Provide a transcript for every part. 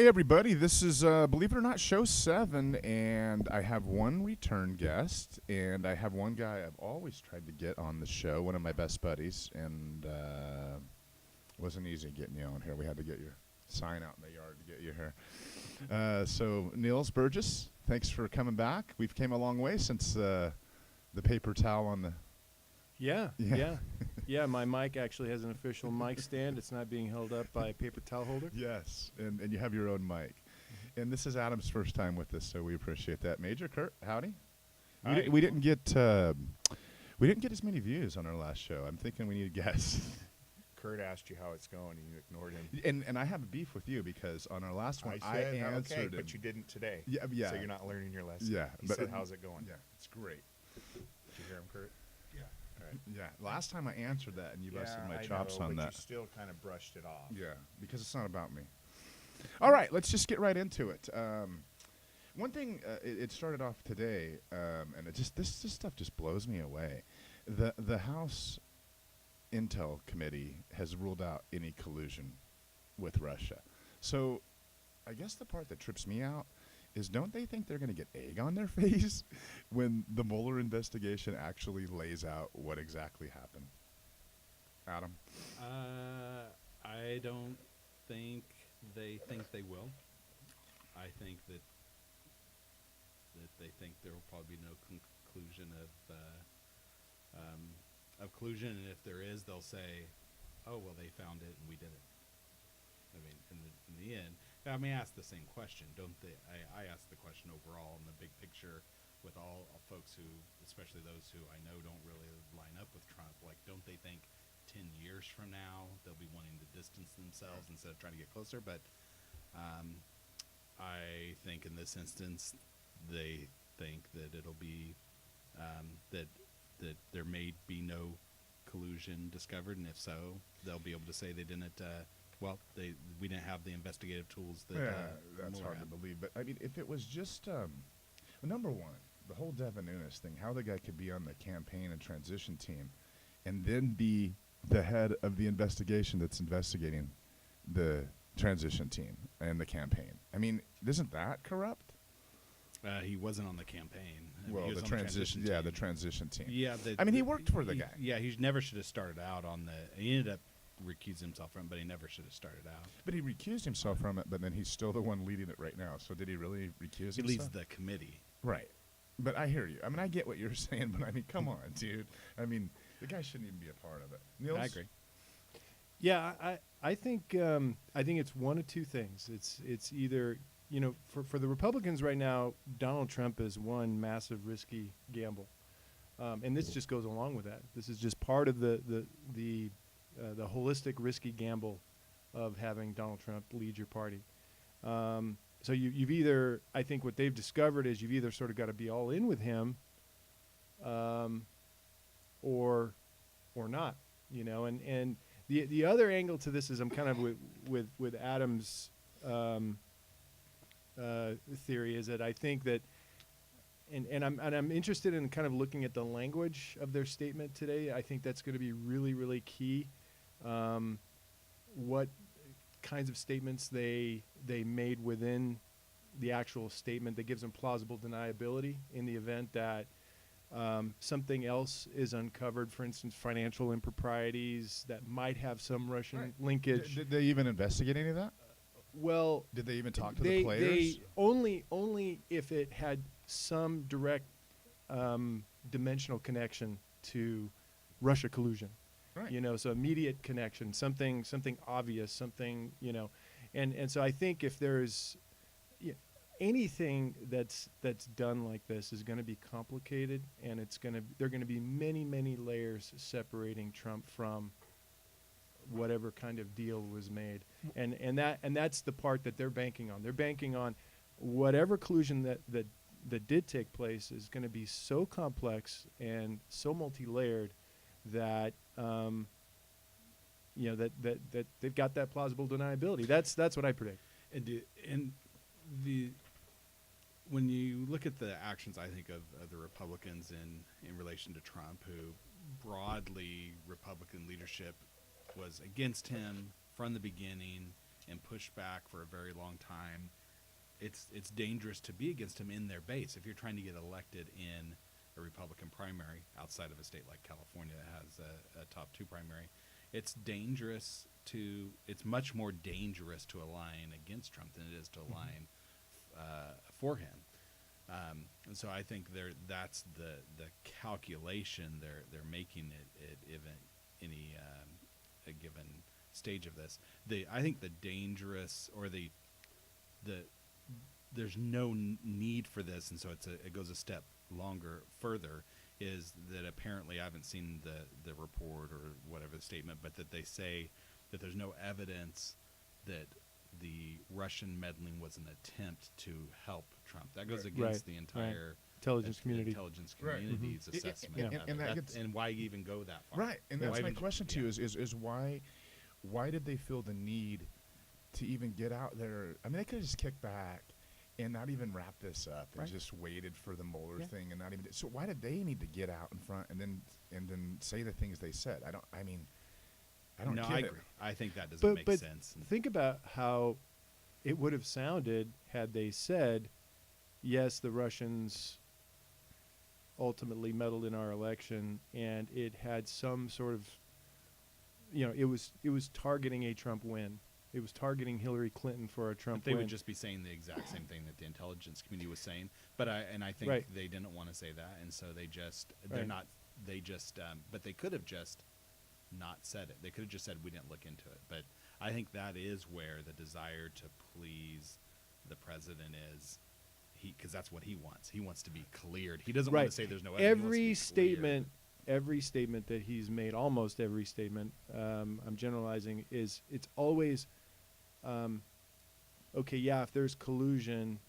hey everybody, this is, believe it or not, show 7, and I have one return guest, and I have one guy I've always tried to get on the show, one of my best buddies, and wasn't easy getting you on here. We had to get your sign out in the yard to get you here. So, Niels Burgess, thanks for coming back. We've came a long way since the paper towel on the... Yeah, my mic actually has an official mic stand. It's not being held up by a paper towel holder. Yes, and you have your own mic. And this is Adam's first time with us, so we appreciate that. Major Kurt, howdy. We didn't get as many views on our last show. I'm thinking we need a guest. Kurt asked you how it's going, and you ignored him. And I have a beef with you because on our last one I said, answered okay, him. but you didn't today. Yeah. So you're not learning your lesson. Yeah. He but said, how's it going? Yeah, it's great. Did you hear him, Kurt? Yeah. All right. Yeah, last time I answered that, and you busted my I chops know, on but that. you still kind of brushed it off. Yeah, because it's not about me. All right, let's just get right into it. One thing, it started off today, and it just this stuff just blows me away. The House Intel Committee has ruled out any collusion with Russia. So I guess the part that trips me out is, don't they think they're going to get egg on their face when the Mueller investigation actually lays out what exactly happened? Adam? I don't think they will. I think that they think there will probably be no conclusion of collusion, and if there is, they'll say, "Oh, well, they found it and we did it." I mean, in the end, I mean, I ask the same question, don't they? I ask the question overall in the big picture with all folks who, especially those who I know don't really line up with Trump. Like, don't they think 10 years from now they'll be wanting to distance themselves instead of trying to get closer? But I think in this instance, they think that it'll be that there may be no collusion discovered, and if so, they'll be able to say they didn't. We didn't have the investigative tools that. That's Mueller hard to had. believe. But I mean, if it was just number one, the whole Devin Nunes thing, how the guy could be on the campaign and transition team, and then be the head of the investigation that's investigating the transition team and the campaign. I mean, isn't that corrupt? He wasn't on the campaign. I mean, Well, he was the on transition, team. the transition team. Yeah, I mean, he worked for the guy. Yeah, he never should have started out on the. He ended up recusing himself from it, but he never should have started out. But he recused himself from it, but then he's still the one leading it right now. So did he really recuse He himself? leads the committee. Right. But I hear you. I mean, I get what you're saying, but I mean, come on, dude. I mean, the guy shouldn't even be a part of it. Niels? I agree. Yeah, I think it's one of two things. It's either, for the Republicans right now, Donald Trump is one massive risky gamble, and this just goes along with that. This is just part of the holistic risky gamble of having Donald Trump lead your party. So you've either, I think what they've discovered is you've either sort of got to be all in with him, or not, and the other angle to this is I'm kind of with Adam's theory is that I think that, and I'm interested in kind of looking at the language of their statement today. I think that's going to be really, really key. What kinds of statements they made within the actual statement that gives them plausible deniability in the event that something else is uncovered, for instance, financial improprieties that might have some Russian linkage. Did they even investigate any of that? Well, did they even talk to the players? Only if it had some direct dimensional connection to Russia collusion. Right. So immediate connection, something obvious, something, and so I think if there's anything that's done like this is going to be complicated, and there are going to be many layers separating Trump from whatever kind of deal was made, and that's the part that they're banking on. They're banking on whatever collusion that did take place is going to be so complex and so multi-layered that that they've got that plausible deniability. That's what I predict. When you look at the actions, I think of the Republicans in relation to Trump, who broadly Republican leadership was against him from the beginning, and push back for a very long time, it's dangerous to be against him in their base. If you're trying to get elected in a Republican primary outside of a state like California that has a top 2 primary, it's much more dangerous to align against Trump than it is to align for him. And so I think that's the calculation they're making it even any a given stage of this. I think the dangerous or the there's no need for this, and so it goes a step further. Is that apparently I haven't seen the report or whatever the statement, but that they say that there's no evidence that the Russian meddling was an attempt to help Trump. That goes against the entire intelligence community's assessment and why even go that far. Right, and that's my question to you is why did they feel the need to even get out there? I mean, they could have just kicked back and not even wrap this up and just waited for the Mueller thing and not even. So why did they need to get out in front and then say the things they said? I don't No, get I it. agree. I think that doesn't make sense. Think about how it would have sounded had they said, yes, the Russians ultimately meddled in our election, and it had some sort of, it was targeting a Trump win. It was targeting Hillary Clinton for a Trump They win. would just be saying the exact same thing that the intelligence community was saying. But I think they didn't want to say that, and so but they could have just not said it. They could have just said we didn't look into it. But I think that is where the desire to please the president is, because that's what he wants. He wants to be cleared. He doesn't want to say there's no evidence. Every statement that he's made, almost every statement, I'm generalizing, it's always, okay, yeah, if there's collusion,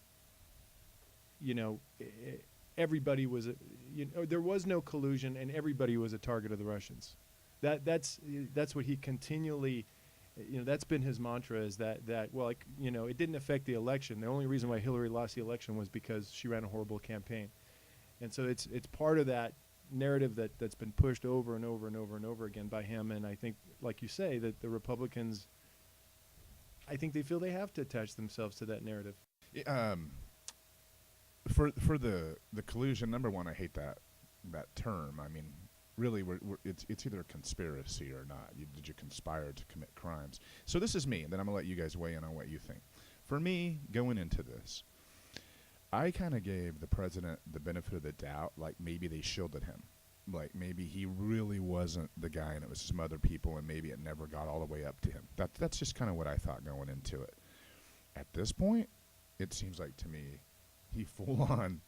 everybody was, there was no collusion and everybody was a target of the Russians. That's what he continually, that's been his mantra, is that it didn't affect the election. The only reason why Hillary lost the election was because she ran a horrible campaign. And so it's part of that narrative that's been pushed over and over and over and over again by him. And I think, like you say, that the Republicans, I think they feel they have to attach themselves to that narrative. For the collusion, number one, I hate that term. I mean, really, it's either a conspiracy or not. Did you conspire to commit crimes? So this is me, and then I'm going to let you guys weigh in on what you think. For me, going into this, I kind of gave the president the benefit of the doubt, like maybe they shielded him. Like maybe he really wasn't the guy and it was some other people, and maybe it never got all the way up to him. That's just kind of what I thought going into it. At this point, it seems like to me he full-on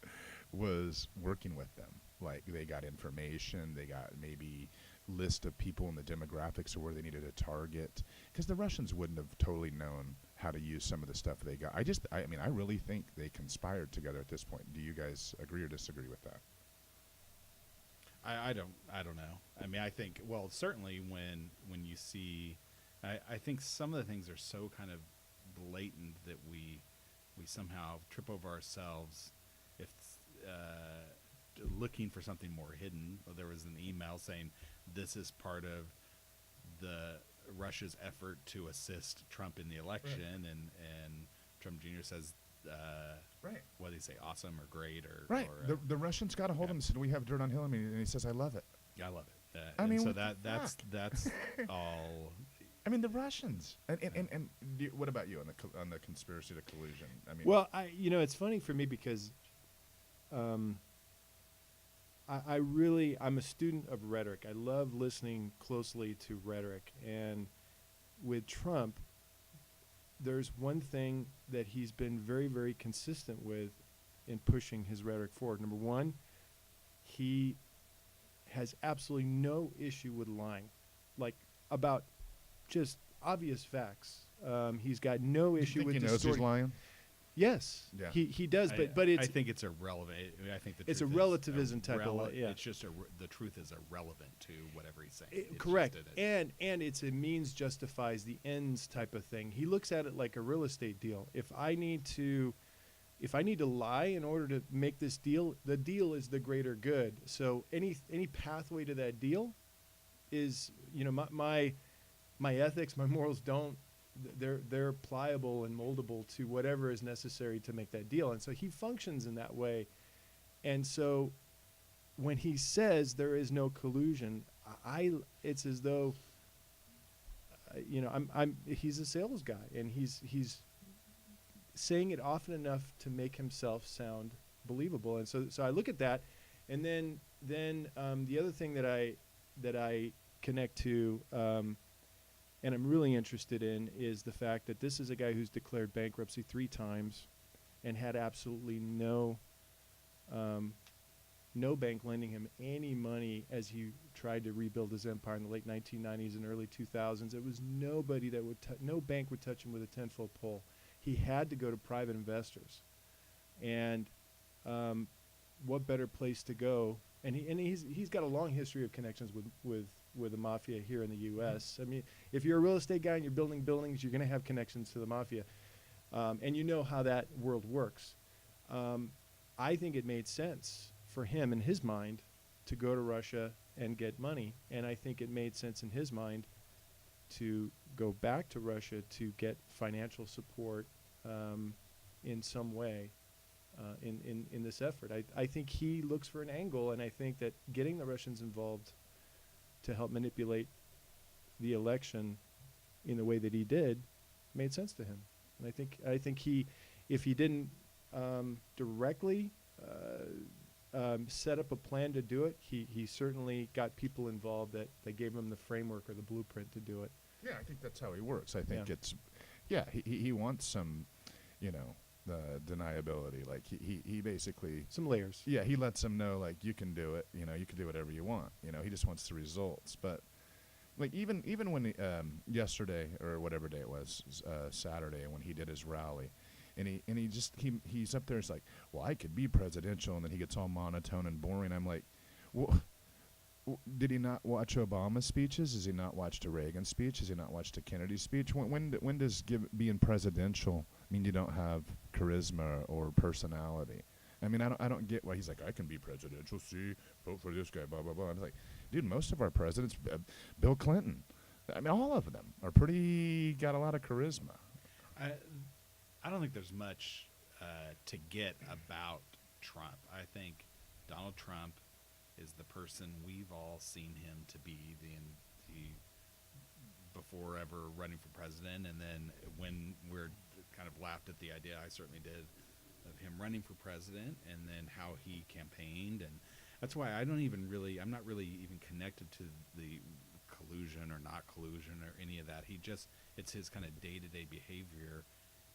was working with them. Like they got information, they got maybe list of people in the demographics of where they needed to target, because the Russians wouldn't have totally known how to use some of the stuff they got. I really think they conspired together at this point. Do you guys agree or disagree with that? I don't know. I mean, I think, well, certainly when you see, I think some of the things are so kind of blatant that we somehow trip over ourselves if looking for something more hidden. There was an email saying this is part of the Russia's effort to assist Trump in the election, and Trump Jr. says, what do they say, awesome or great or right? Or, the Russians got a hold of him and said, we have dirt on Hillary, and he says, I love it. I love it. I mean, so that's all. I mean, the Russians. And what about you on the conspiracy to collusion? I mean, well, it's funny for me because I'm a student of rhetoric. I love listening closely to rhetoric. And with Trump, there's one thing that he's been very, very consistent with in pushing his rhetoric forward. Number one, he has absolutely no issue with lying, like about just obvious facts. He's got no issue with distorting. He knows he's lying? Yes, yeah. he does, but it's. I think it's irrelevant. I think it's a relativism type of lie. Yeah, it's just the truth is irrelevant to whatever he's saying. Correct, and it's a means justifies the ends type of thing. He looks at it like a real estate deal. If I need to lie in order to make this deal, the deal is the greater good. So any pathway to that deal is, my ethics, my morals don't they're pliable and moldable to whatever is necessary to make that deal. And so he functions in that way. And so when he says there is no collusion, it's as though he's a sales guy, and he's saying it often enough to make himself sound believable. And so I look at that, and then the other thing that I connect to, and I'm really interested in, is the fact that this is a guy who's declared bankruptcy 3 times and had absolutely no bank lending him any money as he tried to rebuild his empire in the late 1990s and early 2000s. It was nobody that no bank would touch him with a 10-foot pole. He had to go to private investors. And what better place to go? And he's got a long history of connections with the mafia here in the U.S. I mean, if you're a real estate guy and you're building buildings, you're going to have connections to the mafia, and you know how that world works. I think it made sense for him in his mind to go to Russia and get money, and I think it made sense in his mind to go back to Russia to get financial support in some way in this effort. I think he looks for an angle, and I think that getting the Russians involved to help manipulate the election in the way that he did made sense to him. And I think he, if he didn't directly set up a plan to do it, he certainly got people involved that gave him the framework or the blueprint to do it. Yeah, I think that's how he works. I think Yeah. he wants some, deniability. Like he basically Some layers. Yeah, he lets them know, like, you can do it. You can do whatever you want. He just wants the results. But like even when yesterday or whatever day it was, Saturday, when he did his rally, and he's up there. It's like, well, I could be presidential, and then he gets all monotone and boring. I'm like, well, did he not watch Obama's speeches? Has he not watched a Reagan speech? Has he not watched a Kennedy speech? When does being presidential mean you don't have charisma or personality? I mean, I don't get why he's like, I can be presidential. See, vote for this guy, blah blah blah. I'm like, dude, most of our presidents, Bill Clinton, I mean, all of them are got a lot of charisma. I don't think there's much to get about Trump. I think Donald Trump is the person we've all seen him to be before ever running for president, and then when we're kind of laughed at the idea, I certainly did, of him running for president, and then how he campaigned, and that's why I'm not really even connected to the collusion or not collusion or any of that. It's his kind of day-to-day behavior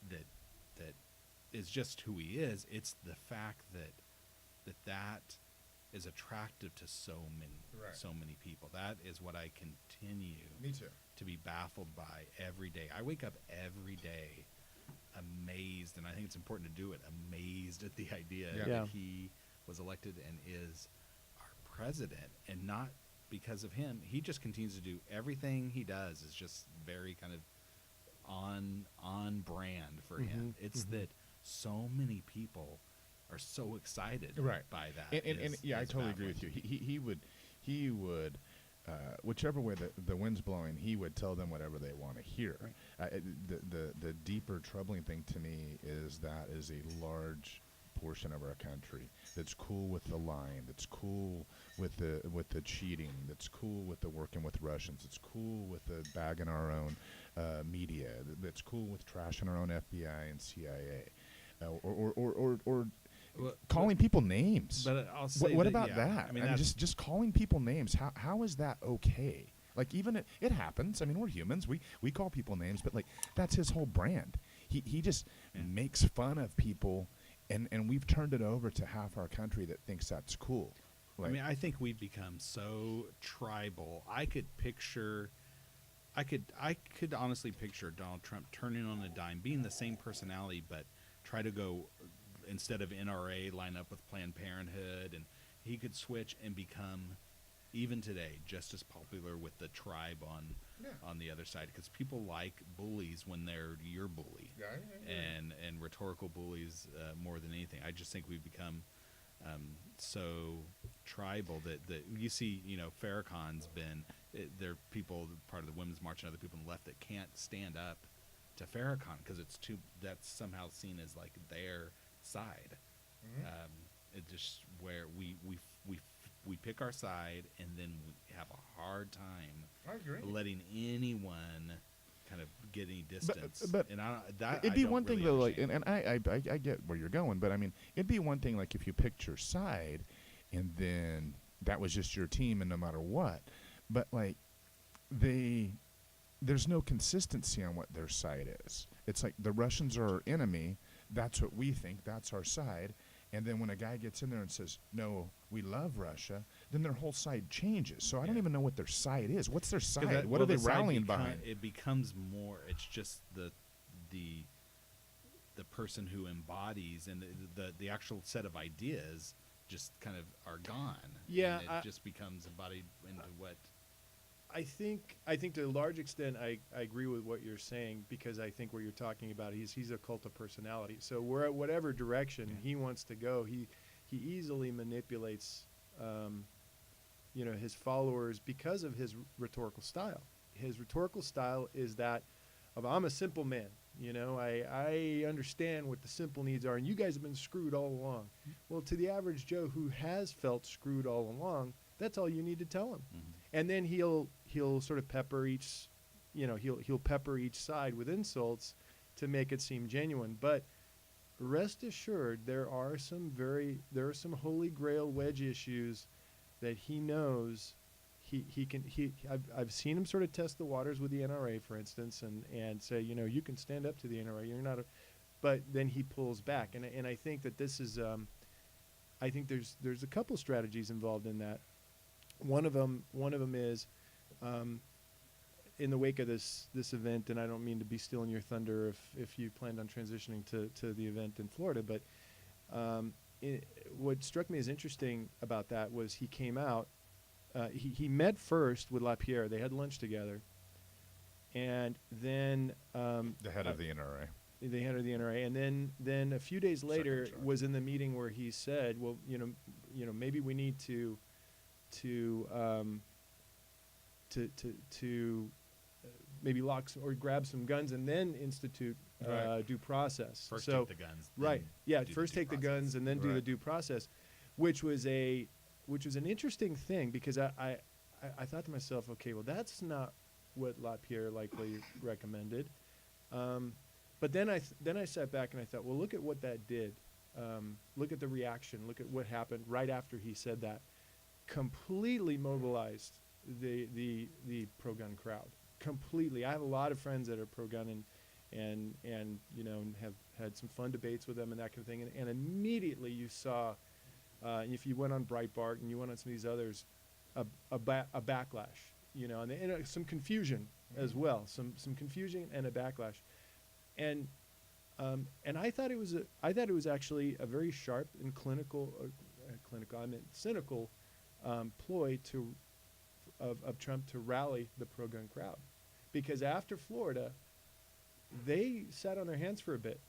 that is just who he is. It's the fact that is attractive to so many people. That is what I continue Me too. to be baffled by every day. I wake up every day amazed, and I think it's important to do it, amazed at the idea that he was elected and is our president, and not because of him. He just continues to do everything he does is just very kind of on brand for him. It's that so many people are so excited by that. And I totally agree with you. He would whichever way the wind's blowing, he would tell them whatever they want to hear. Right. The deeper troubling thing to me is that is a large portion of our country that's cool with the lying, that's cool with the cheating, that's cool with the working with Russians, that's cool with the bagging our own media, that's cool with trashing our own FBI and CIA, or calling people names. But I'll say what about that? I mean, just calling people names. How is that okay? Like, even it happens. I mean, we're humans. We call people names, but like, that's his whole brand. He just makes fun of people, and we've turned it over to half our country that thinks that's cool. Like, I mean, I think we've become so tribal. I could honestly picture Donald Trump turning on a dime, being the same personality, but try to go, instead of NRA, line up with Planned Parenthood, and he could switch and become, even today, just as popular with the tribe on the other side, because people like bullies when they're your bully, and rhetorical bullies more than anything. I just think we've become so tribal that you see, Farrakhan's been, there are people, part of the Women's March and other people on the left that can't stand up to Farrakhan because it's too that's somehow seen as like their side. It just where we pick our side and then we have a hard time I agree. letting anyone kind of get any distance. but and I don't, that It'd I be don't one thing really though, like, understand. and I get where you're going, but I mean, it'd be one thing like if you picked your side, and then that was just your team, and no matter what, but like there's no consistency on what their side is. It's like the Russians are our enemy. That's what we think. That's our side. And then when a guy gets in there and says, "No, we love Russia," then their whole side changes. So I don't Yeah. even know what their side is. What's their 'Cause side? that- What well, are they the side rallying beco- behind? It becomes more. It's just the person who embodies and the actual set of ideas just kind of are gone. Yeah, and it just becomes embodied into what. I think to a large extent I agree with what you're saying because I think what you're talking about he's a cult of personality. So we're at whatever direction he wants to go, he easily manipulates his followers because of his rhetorical style. His rhetorical style is that of I'm a simple man. I understand what the simple needs are, and you guys have been screwed all along. Well, to the average Joe who has felt screwed all along, that's all you need to tell him. Mm-hmm. And then he'll sort of pepper he'll pepper each side with insults to make it seem genuine. But rest assured, there are some holy grail wedge issues that he knows I've seen him sort of test the waters with the NRA, for instance, and say, you can stand up to the NRA. You're not but then he pulls back. And I think that this is I think there's a couple strategies involved in that. One of them is in the wake of this event, and I don't mean to be stealing your thunder if you planned on transitioning to the event in Florida, but what struck me as interesting about that was he came out. He met first with LaPierre. They had lunch together, and then The head of the NRA. the head of the NRA, and then a few days later Second charge. was in the meeting where he said, "Well, maybe we need to maybe lock or grab some guns and then institute Right. due process." First So take the guns. right, then yeah. do First due take the process. guns and then do the Right. due process, which was an interesting thing because I thought to myself, okay, well that's not what LaPierre likely recommended. But then I sat back and I thought, well, look at what that did. Look at the reaction. Look at what happened right after he said that. Completely mobilized the pro-gun crowd. Completely. I have a lot of friends that are pro-gun and have had some fun debates with them and that kind of thing. And immediately you saw, if you went on Breitbart and you went on some of these others, a backlash. And some confusion as well. Some confusion and a backlash. And I thought it was actually a very sharp and cynical ploy of Trump to rally the pro-gun crowd, because after Florida, they sat on their hands for a bit,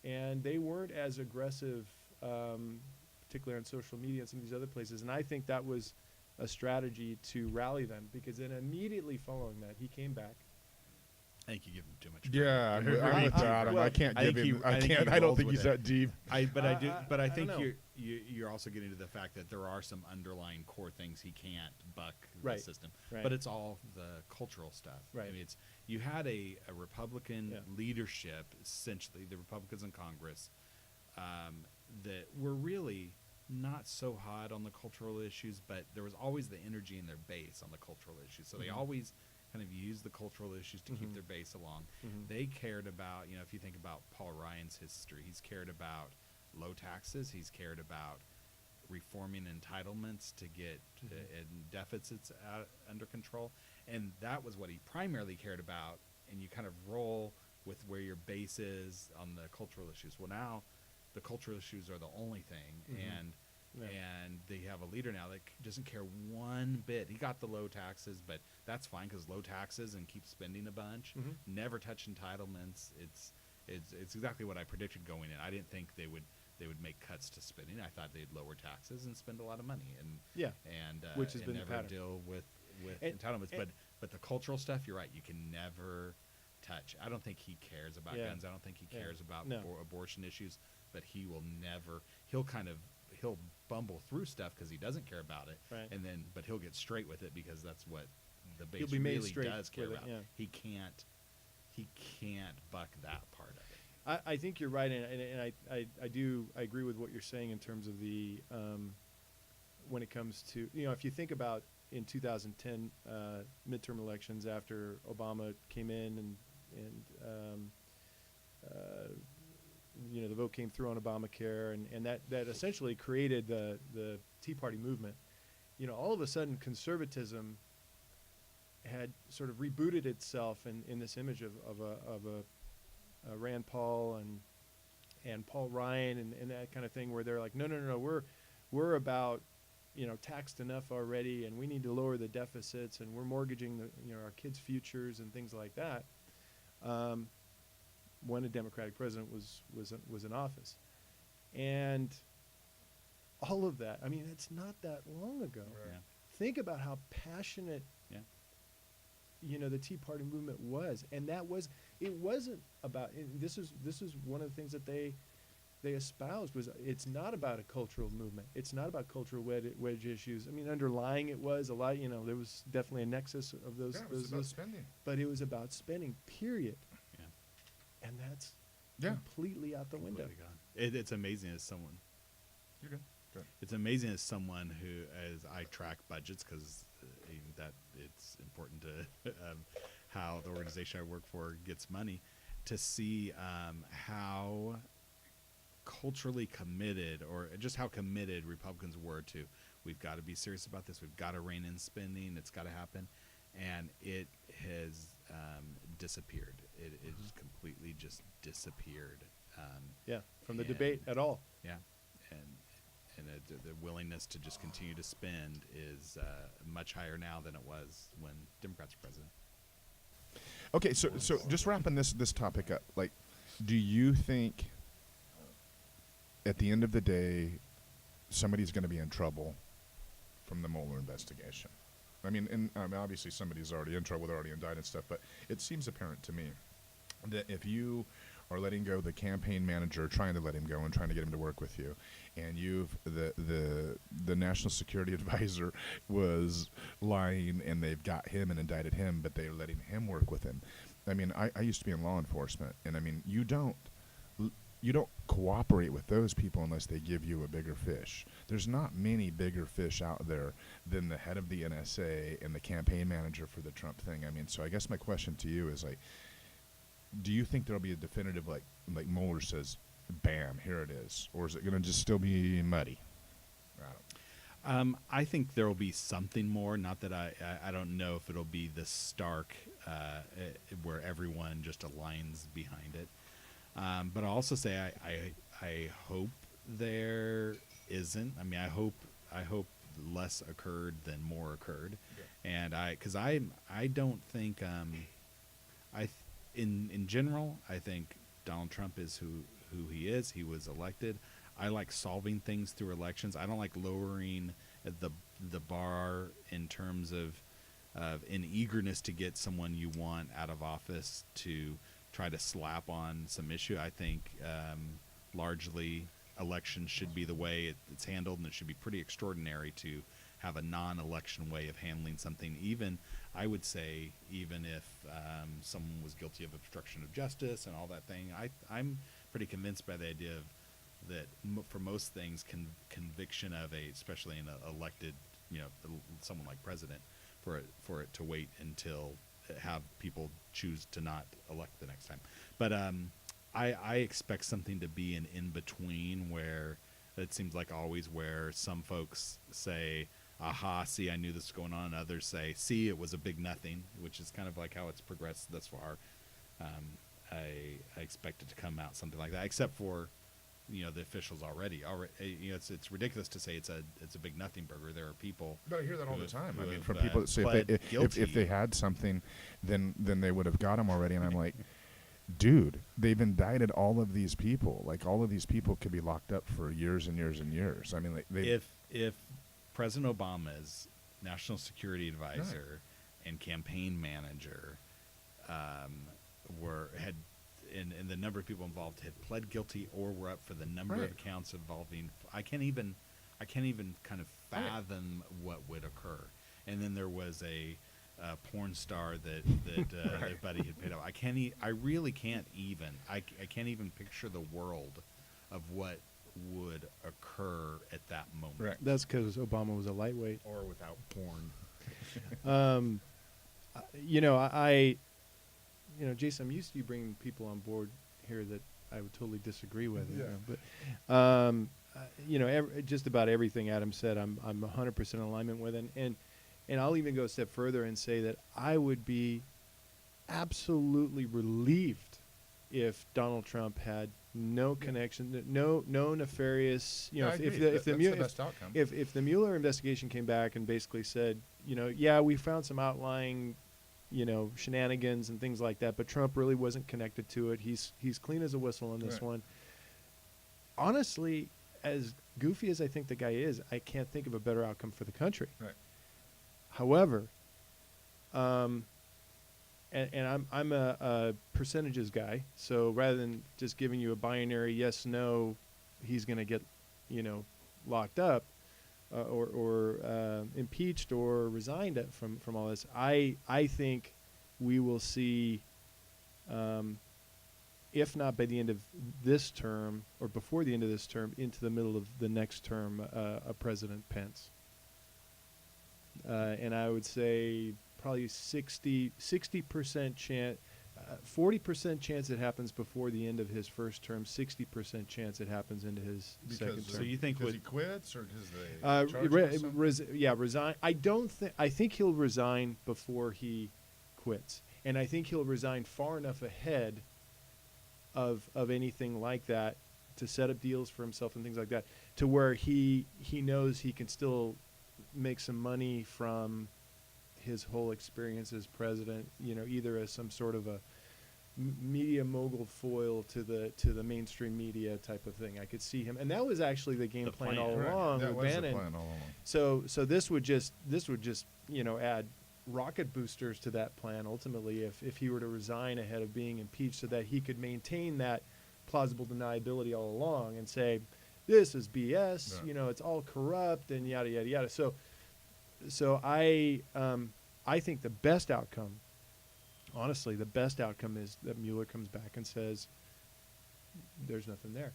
and they weren't as aggressive, particularly on social media and some of these other places. And I think that was a strategy to rally them, because then immediately following that, he came back. I think you give him too much. Yeah, I'm with Adam. well, I can't I give think him. I think he I don't rolls think with he's it. that deep. I I think don't know. you're also getting to the fact that there are some underlying core things he can't buck Right. the system. Right. But it's all the cultural stuff. Right. I mean, you had a Republican Yeah. leadership, essentially the Republicans in Congress, that were really not so hot on the cultural issues, but there was always the energy in their base on the cultural issues. So they Mhm. always kind of used the cultural issues to keep Mhm. their base along. Mhm. They cared about, if you think about Paul Ryan's history, he's cared about low taxes. He's cared about reforming entitlements to get and deficits under control. And that was what he primarily cared about. And you kind of roll with where your base is on the cultural issues. Well, now the cultural issues are the only thing. Mhm. Yeah. And they have a leader now that doesn't care one bit. He got the low taxes, but that's fine because low taxes and keep spending a bunch. Mhm. Never touch entitlements. It's exactly what I predicted going in. I didn't think they would make cuts to spending. I thought they'd lower taxes and spend a lot of money and Yeah. Which has and been the never pattern. deal with And- entitlements. and- But the cultural stuff, you're right. You can never touch. I don't think he cares about Yeah. guns. I don't think he Yeah. cares about No. abortion issues. But he will never. He'll bumble through stuff because he doesn't care about it. Right. But he'll get straight with it because that's what the base He'll be made really straight does care with it, about. yeah. He can't buck that part of it. I think you're right, and I agree with what you're saying in terms of the when it comes to, if you think about in 2010 midterm elections after Obama came in and the vote came through on Obamacare and that essentially created the Tea Party movement. All of a sudden conservatism had sort of rebooted itself in this image of a Rand Paul and Paul Ryan and that kind of thing, where they're like, no, we're about taxed enough already, and we need to lower the deficits, and we're mortgaging our kids' futures and things like that. When a Democratic president was in office, and all of that. I mean, it's not that long ago. Right. Yeah. Think about how passionate the Tea Party movement was, and it wasn't about. And this is one of the things that they espoused was it's not about a cultural movement. It's not about cultural wedge issues. I mean, underlying it was a lot. There was definitely a nexus of those. Yeah, it was about spending. But it was about spending. Period. Yeah. And that's Yeah. completely out the window. Completely gone. It's amazing as someone. You're good. Good. It's amazing as someone who, as I track budgets, because that it's important to how the organization I work for gets money, to see how culturally committed, or just how committed Republicans were to, we've got to be serious about this. We've got to rein in spending. It's got to happen, and it has disappeared. It just completely just disappeared. From the and- debate at all. Yeah, and the willingness to just continue to spend is much higher now than it was when Democrats were president. Okay, so just wrapping this topic up, like, do you think at the end of the day somebody's going to be in trouble from the Mueller investigation? I mean, obviously somebody's already in trouble, they're already indicted and stuff, but it seems apparent to me that if you are letting go the campaign manager, trying to let him go and trying to get him to work with you, and the national security advisor was lying and they've got him and indicted him, but they're letting him work with him. I mean, I used to be in law enforcement, and I mean, you don't cooperate with those people unless they give you a bigger fish. There's not many bigger fish out there than the head of the NSA and the campaign manager for the Trump thing. I mean, so I guess my question to you is, like, do you think there'll be a definitive, like Mueller says, bam, here it is, or is it going to just still be muddy? I don't. I think there will be something more. Not that I don't know if it'll be the stark where everyone just aligns behind it. But I'll also say I hope there isn't. I mean, I hope less occurred than more occurred, and because I don't think in general I think Donald Trump is who he is. He was elected. I like solving things through elections. I don't like lowering the bar in terms of an eagerness to get someone you want out of office to try to slap on some issue. I think largely elections should be the way it's handled, and it should be pretty extraordinary to have a non-election way of handling something. Even, I would say, even if someone was guilty of obstruction of justice and all that thing, I'm pretty convinced by the idea of that for most things, conviction of especially an elected, someone like president, for it to wait until have people choose to not elect the next time. But I expect something to be an in-between where it seems like always where some folks say, aha, see, I knew this was going on, and others say, see, it was a big nothing, which is kind of like how it's progressed thus far. I expect it to come out something like that, except for the officials already. It's ridiculous to say it's a big nothing burger. There are people. But I hear that all the time. I mean, from have, people that say if they had something, then they would have got them already. And I'm like, dude, they've indicted all of these people. Like, all of these people could be locked up for years and years and years. I mean, like, if President Obama's national security advisor and campaign manager had and the number of people involved had pled guilty or were up for the number Right. of counts involving. I can't even kind of fathom what would occur. And then there was a porn star that their buddy had paid off. I really can't even. I can't even picture the world of what would occur at that moment. Right. That's because Obama was a lightweight. Or without porn. You know, I you know, Jason, I'm used to you bringing people on board here that I would totally disagree with. Yeah. But you know, just about everything Adam said, I'm 100% in alignment with, and I'll even go a step further and say that I would be absolutely relieved if Donald Trump had no connection, no nefarious, you know, I if agree. the That's the best outcome. if the Mueller investigation came back and basically said, you know, yeah, we found some outlying, you know, shenanigans and things like that, but Trump really wasn't connected to it. He's clean as a whistle on this Right. one. Honestly, as goofy as I think the guy is, I can't think of a better outcome for the country. Right. However, and I'm a percentages guy, so rather than just giving you a binary yes no, he's going to get, you know, locked up or impeached or resigned from all this. I think we will see, if not by the end of this term or before the end of this term, into the middle of the next term, a President Pence. And I would say probably 60% chance, 40% chance it happens before the end of his first term, 60% chance it happens into his second Because term. So you think because what- he quits or because they charge him with something? Resign. I think he'll resign before he quits, and I think he'll resign far enough ahead of anything like that to set up deals for himself and things like that, to where he knows he can still make some money from his whole experience as president, you know, either as some sort of a media mogul foil to the mainstream media type of thing. I could see him, and that was actually the game The plan plan. all Right. along That with was the Bannon. plan all along. So this would just you know, add rocket boosters to that plan ultimately if he were to resign ahead of being impeached, so that he could maintain that plausible deniability all along and say this is BS, Yeah. you know, it's all corrupt and yada yada yada. So I think the best outcome, honestly, the best outcome is that Mueller comes back and says there's nothing there,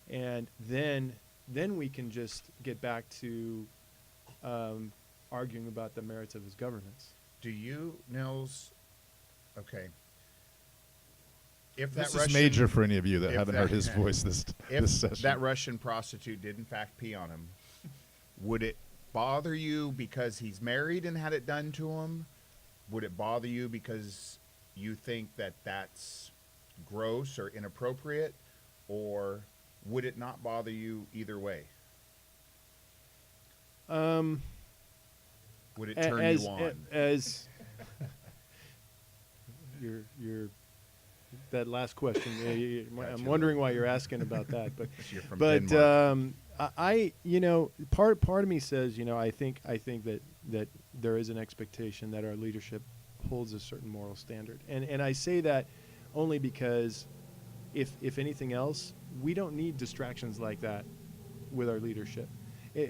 and then we can just get back to arguing about the merits of his governance. Do you, Nils? Okay. If This that is Russian, major for any of you that if haven't that- heard his voice this if session. that Russian prostitute did in fact pee on him, would it bother you because he's married and had it done to him? Would it bother you because you think that that's gross or inappropriate, or would it not bother you either way? Would it turn you on? As your that last question, I'm Gotcha. wondering why you're asking about that, but You're from but Denmark. I you know, part of me says, you know, I think that there is an expectation that our leadership holds a certain moral standard, and I say that only because if anything else, we don't need distractions like that with our leadership.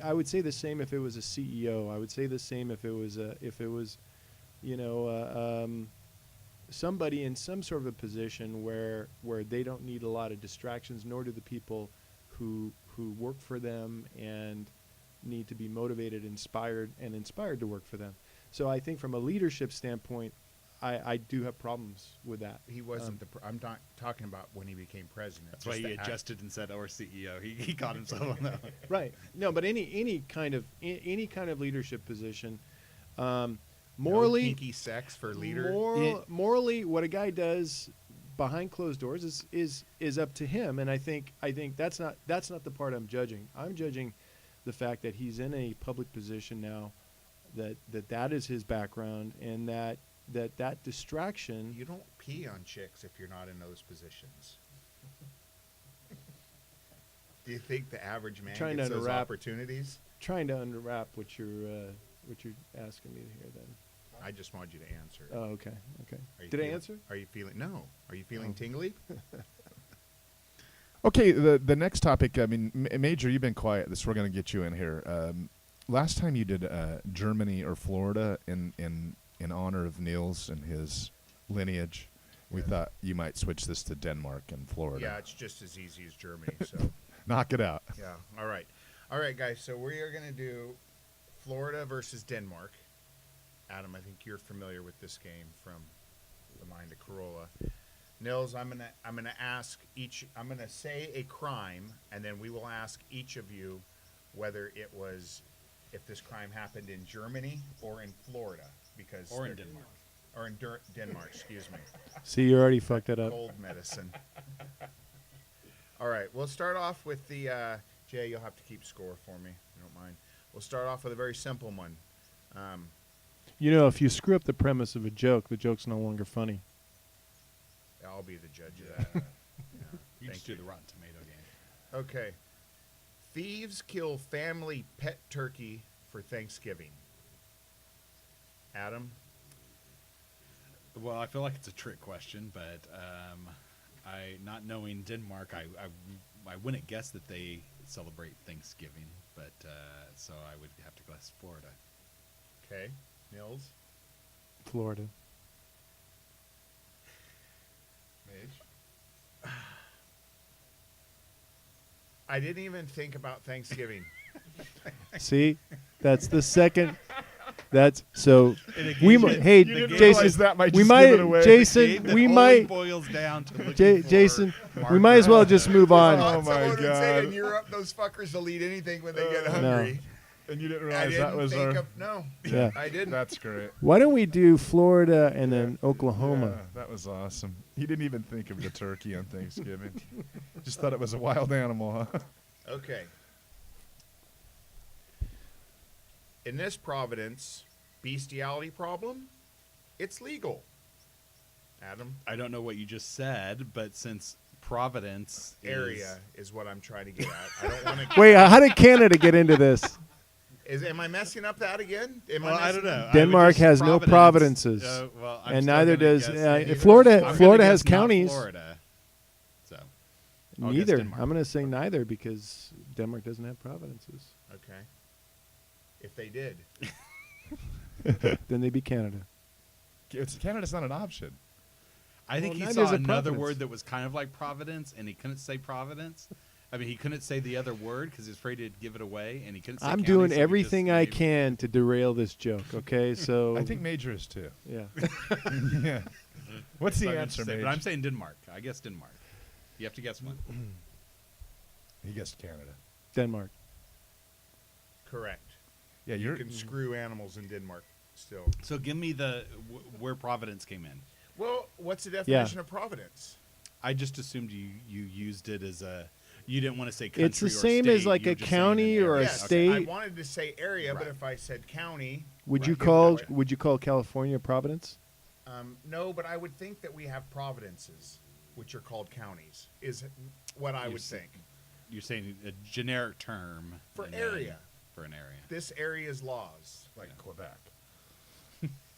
I would say the same if it was a CEO. I would say the same if it was you know, somebody in some sort of a position where they don't need a lot of distractions, nor do the people who work for them and need to be motivated, inspired to work for them. So I think from a leadership standpoint, I do have problems with that. He wasn't I'm not talking about when he became president. That's why just he the act- adjusted and said, "Or CEO." He caught himself on that one. Right. No, but any kind of leadership position, No morally, kinky sex for leader. morally, what a guy does behind closed doors is up to him, and I think that's not the part I'm judging. I'm judging the fact that he's in a public position now, that is his background, and that distraction. You don't pee on chicks if you're not in those positions. Do you think the average man Trying gets to those unwrap- opportunities? Trying to unwrap what you're asking me here. Then I just wanted you to answer. Oh, okay. Okay. Are you Did I feeling- answer? Are you feeling? No. Are you feeling Oh. tingly? Okay, the next topic. I mean, Major, you've been quiet. This we're going to get you in here. Last time you did Germany or Florida in honor of Niels and his lineage, we Yeah. thought you might switch this to Denmark and Florida. Yeah, it's just as easy as Germany. So Knock it out. yeah. All right, guys. So we are gonna do Florida versus Denmark. Adam, I think you're familiar with this game from the Mind of Corolla. Nils, I'm gonna ask each. I'm gonna say a crime, and then we will ask each of you whether it was if this crime happened in Germany or in Florida, because Or in they're- Denmark. or in Denmark. Excuse me. See, you already fucked that up. Cold medicine. All right, we'll start off with the Jay. You'll have to keep score for me, if you don't mind. We'll start off with a very simple one. You know, if you screw up the premise of a joke, the joke's no longer funny. I'll be the judge of that. Yeah, You thank just do the Rotten Tomato game. Okay. Thieves kill family pet turkey for Thanksgiving. Adam? Well, I feel like it's a trick question, but I, not knowing Denmark, I wouldn't guess that they celebrate Thanksgiving, but so I would have to guess Florida. Okay. Nils? Florida. Mage? I didn't even think about Thanksgiving. See, that's the second. That's so. And it We gives might. you- Hey, you didn't Jason. realize that might We just might. give it away. Jason. Game that We only might. boils down to looking for Jason. We might as well just move Oh, on. my Someone would say God. in Europe, those fuckers will eat anything when they get No. hungry. And you didn't I realize didn't that was think our. of no. Yeah. I didn't. That's great. Why don't we do Florida and then Oklahoma? Yeah, that was awesome. He didn't even think of the turkey on Thanksgiving. Just thought it was a wild animal, huh? Okay. In this Providence bestiality problem, it's legal. Adam, I don't know what you just said, but since Providence area is what I'm trying to get at. I don't want to. Wait, how did Canada get into this? Am I messing up that again? Well, I don't know. I would Denmark just- has no providences. well, I'm And still neither gonna does guess- neither Florida. does- I'm gonna Florida guess has not counties. Florida. So I'll guess Neither. Denmark. I'm going to say neither because Denmark doesn't have providences. Okay. If they did, Then they'd be Canada. Canada's not an option. I think Well, he neither saw is a another Providence. word that was kind of like Providence, and he couldn't say Providence. I mean, he couldn't say the other word because he's afraid to give it away, and he couldn't say I'm county, doing so he everything just I named- can to derail this joke. Okay, so I think Major is too. yeah. Yeah. What's So the I'm answer, just saying- Major? But I'm saying Denmark. I guess Denmark. You have to guess one. He guessed Canada. Denmark. correct. Yeah, You you're. can screw animals in Denmark still. So give me the where Providence came in. Well, what's the definition of Providence? I just assumed you used it as a. You didn't want to say country It's the or same state, as like you were a just saying an county or a area. Yes, state. I wanted to say area, but Right. if I said county, Would right, you give it call that way. Would you call California Providence? No, but I would think that we have providences, which are called counties, is what I You're would s- think. You're saying a generic term For and then- area. For an area. This area's laws. Like Quebec.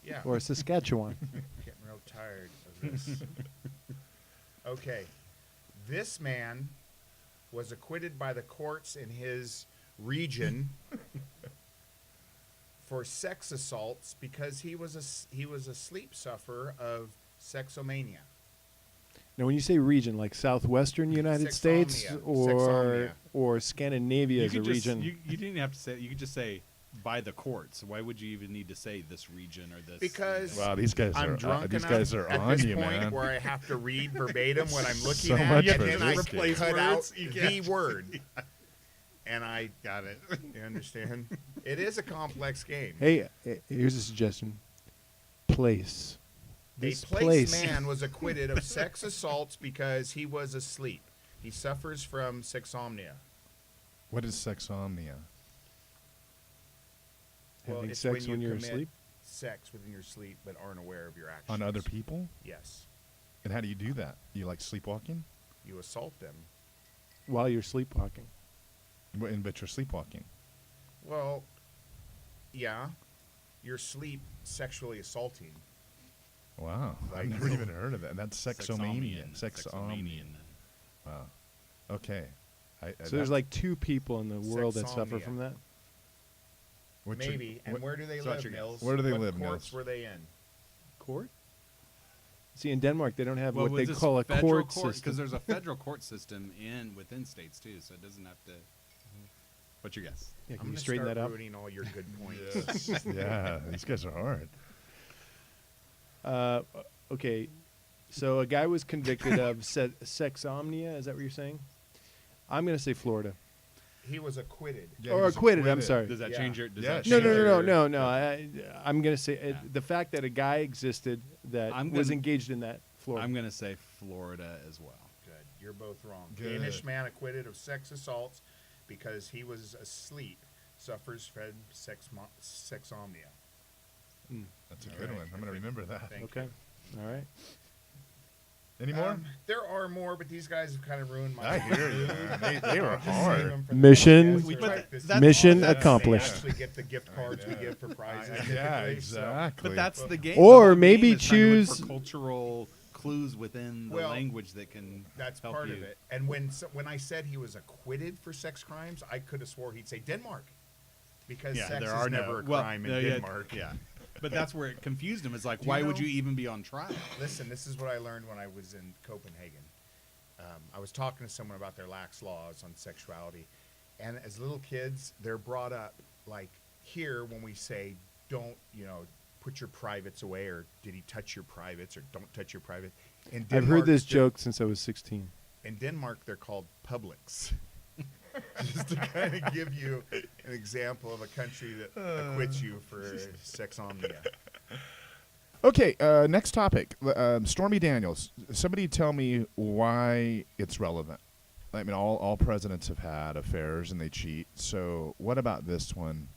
Yeah. Or Saskatchewan? Getting real tired of this. Okay. This man was acquitted by the courts in his region for sex assaults because he was a sleep sufferer of sexomania. Now, when you say region, like southwestern United States Sexomnia. or Sexomnia. or Scandinavia as a could just- region, You didn't even have to say. You could just say by the courts. Why would you even need to say this region or this? Because Wow, these guys I'm are. drunk These enough guys are at on this you, point man. where I have to read verbatim what I'm looking So at, much and for then this I game. cut out You the can't- word. And I got it. you understand? It is a complex game. hey, here's a suggestion: place. A This place place. man was acquitted of sex assaults because he was asleep. He suffers from sexomnia. What is sexomnia? Having it's sex when you you're commit asleep. Sex within your sleep, but aren't aware of your actions. On other people? Yes. And how do you do that? You like sleepwalking? You assault them. While you're sleepwalking. But you're sleepwalking. Well, yeah. you're asleep sexually assaulting. Wow. I've Like- never even heard of that. And that's sexomania. Sexomnian. Wow. Okay. So there's like 2 people in the world that suffer Sexomnia. from that. Maybe. And where do they so what's live, your Mills? guess? Where do they What live, courts Mills? were they in? Court? See, in Denmark, they don't have Well, what they was this call a federal court because system. there's a federal court system within states too, so it doesn't have to. What's your guess? Yeah, I'm can you gonna straighten start that up? ruining all your good points. Yeah, these guys are hard. Okay, so a guy was convicted of sexomnia. Is that what you're saying? I'm going to say Florida. He was acquitted. Yeah, Or he was acquitted, I'm sorry. Does that Yeah. change your? Does Yeah, that sure. change your- No. I'm going to say Yeah. the fact that a guy existed that I'm was gonna- engaged in that, Florida. I'm gonna say Florida as well. Good. You're both wrong. Good. Danish man acquitted of sex assaults because he was asleep, suffers from sexomnia. That's a All good right. one. I'm going to remember that. Thank Okay, you. all right. Any more? There are more, but these guys have kind of ruined my. I hear you, man. They were I'll just save hard. them for the Mission- podcast. We They're tried- like this- that's- Mission They accomplished. actually get the gift cards we give for prizes. Yeah, typically, so- exactly. But that's the game. Or The whole maybe game is trying to look choose- for cultural clues within the Well, language that can. That's help part you. of it. And when I said he was acquitted for sex crimes, I could have swore he'd say Denmark, because Yeah, sex there is are never a well, crime in no, yeah, Denmark. Yeah, but that's where it confused him. It's like, Do you why would know- you even be on trial? Listen, this is what I learned when I was in Copenhagen. I was talking to someone about their lax laws on sexuality, and as little kids, they're brought up like here when we say, don't, put your privates away, or did he touch your privates, or don't touch your private. In I've heard Denmark, this they're- joke since I was 16. In Denmark, they're called publics. Just to kind of give you an example of a country that acquits you for sexomnia. Okay, next topic. Stormy Daniels. Somebody tell me why it's relevant. I mean, all presidents have had affairs and they cheat. So what about this one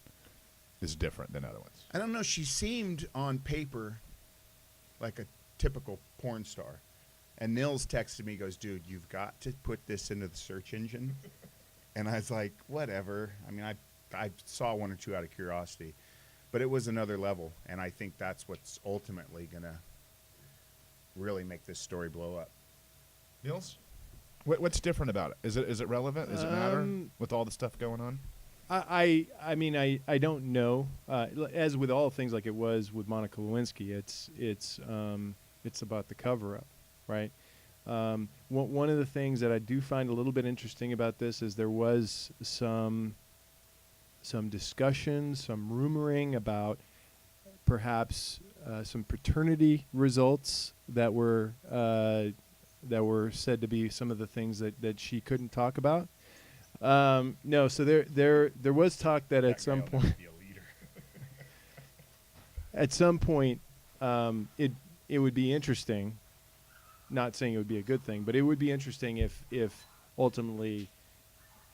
is different than other ones? I don't know. She seemed on paper like a typical porn star. And Niels texted me, goes, dude, you've got to put this into the search engine. And I was like, whatever. I mean, I saw one or two out of curiosity. But it was another level. And I think that's what's ultimately going to really make this story blow up. Niels? What's different about it? Is it relevant? Does it matter with all the stuff going on? I mean, I don't know. As with all things, like it was with Monica Lewinsky, it's about the cover up, right? One of the things that I do find a little bit interesting about this is there was some discussion, some rumoring about perhaps some paternity results that were said to be some of the things that she couldn't talk about. No, so there was talk that at some point, it would be interesting. Not saying it would be a good thing, but it would be interesting if ultimately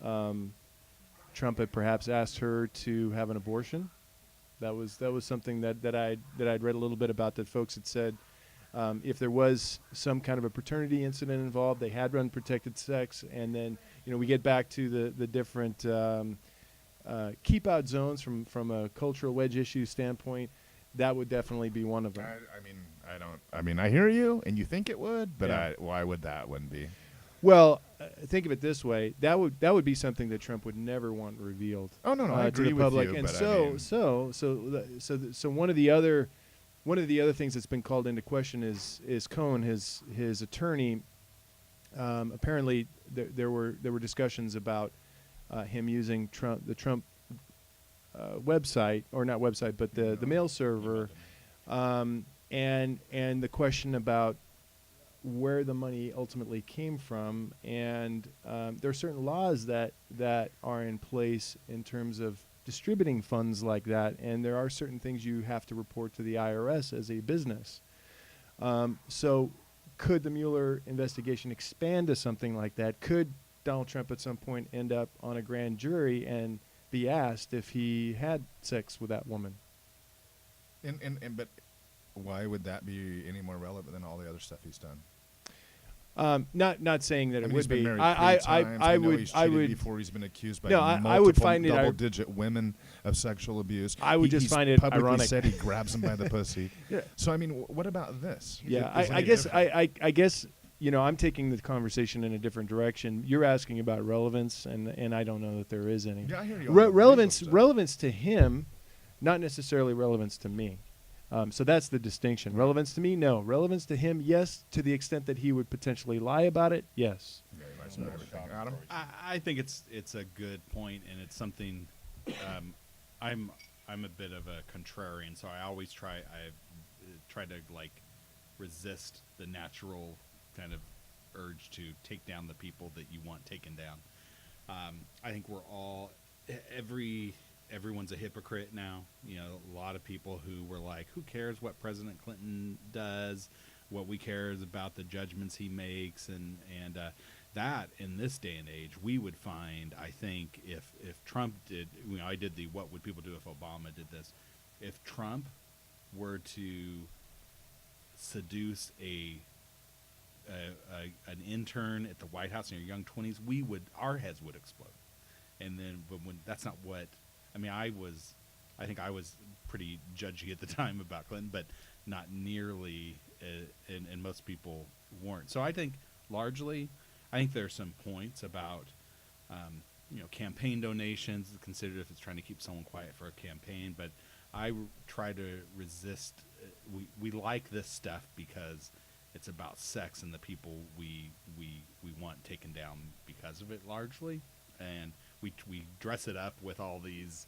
Trump had perhaps asked her to have an abortion. That was something that I'd read a little bit about, that folks had said if there was some kind of a paternity incident involved, they had run protected sex, and then we get back to the different keep out zones from a cultural wedge issue standpoint. That would definitely be one of them. I mean, I hear you, and you think it would, but Yeah. why would that wouldn't be? Well, think of it this way: that would be something that Trump would never want revealed. Oh no, I To agree the with public. you, And but so one of the other things that's been called into question is Cohen, his attorney. Apparently, there were discussions about him using the Trump website, or not website, but the mail server, and the question about where the money ultimately came from, and there are certain laws that are in place in terms of distributing funds like that, and there are certain things you have to report to the IRS as a business. So could the Mueller investigation expand to something like that? Could Donald Trump at some point end up on a grand jury and be asked if he had sex with that woman? But why would that be any more relevant than all the other stuff he's done? Not saying that I it mean, would he's been be. married I 3 times. I We know would he's I cheated would before. He's been accused by No, I would find it double-digit women of sexual abuse. I would just He's find it publicly ironic. said he grabs them by the pussy. Yeah. So I mean, what about this? Yeah, Is it I any guess different? I guess I'm taking the conversation in a different direction. You're asking about relevance, and I don't know that there is any. Yeah, I hear you. on the legal Relevance stuff. to him, not necessarily relevance to me. So that's the distinction. Relevance to me, no. Relevance to him, yes. To the extent that he would potentially lie about it, yes. Yeah, he lies about everything. Adam? I think it's a good point, and it's something. I'm a bit of a contrarian, so I always try to like resist the natural kind of urge to take down the people that you want taken down. I think we're all everyone's a hypocrite now. A lot of people who were like, who cares what President Clinton does? What we care is about the judgments he makes, and that in this day and age, we would find, I think, if Trump did, I did the what would people do if Obama did this? If Trump were to seduce an intern at the White House in your young 20s, our heads would explode. And then, but when that's not what, I think I was pretty judgy at the time about Clinton, but not nearly, and most people weren't. So I think largely, I think there's some points about, campaign donations considered if it's trying to keep someone quiet for a campaign, but I try to resist. We like this stuff because it's about sex and the people we want taken down because of it largely, and we dress it up with all these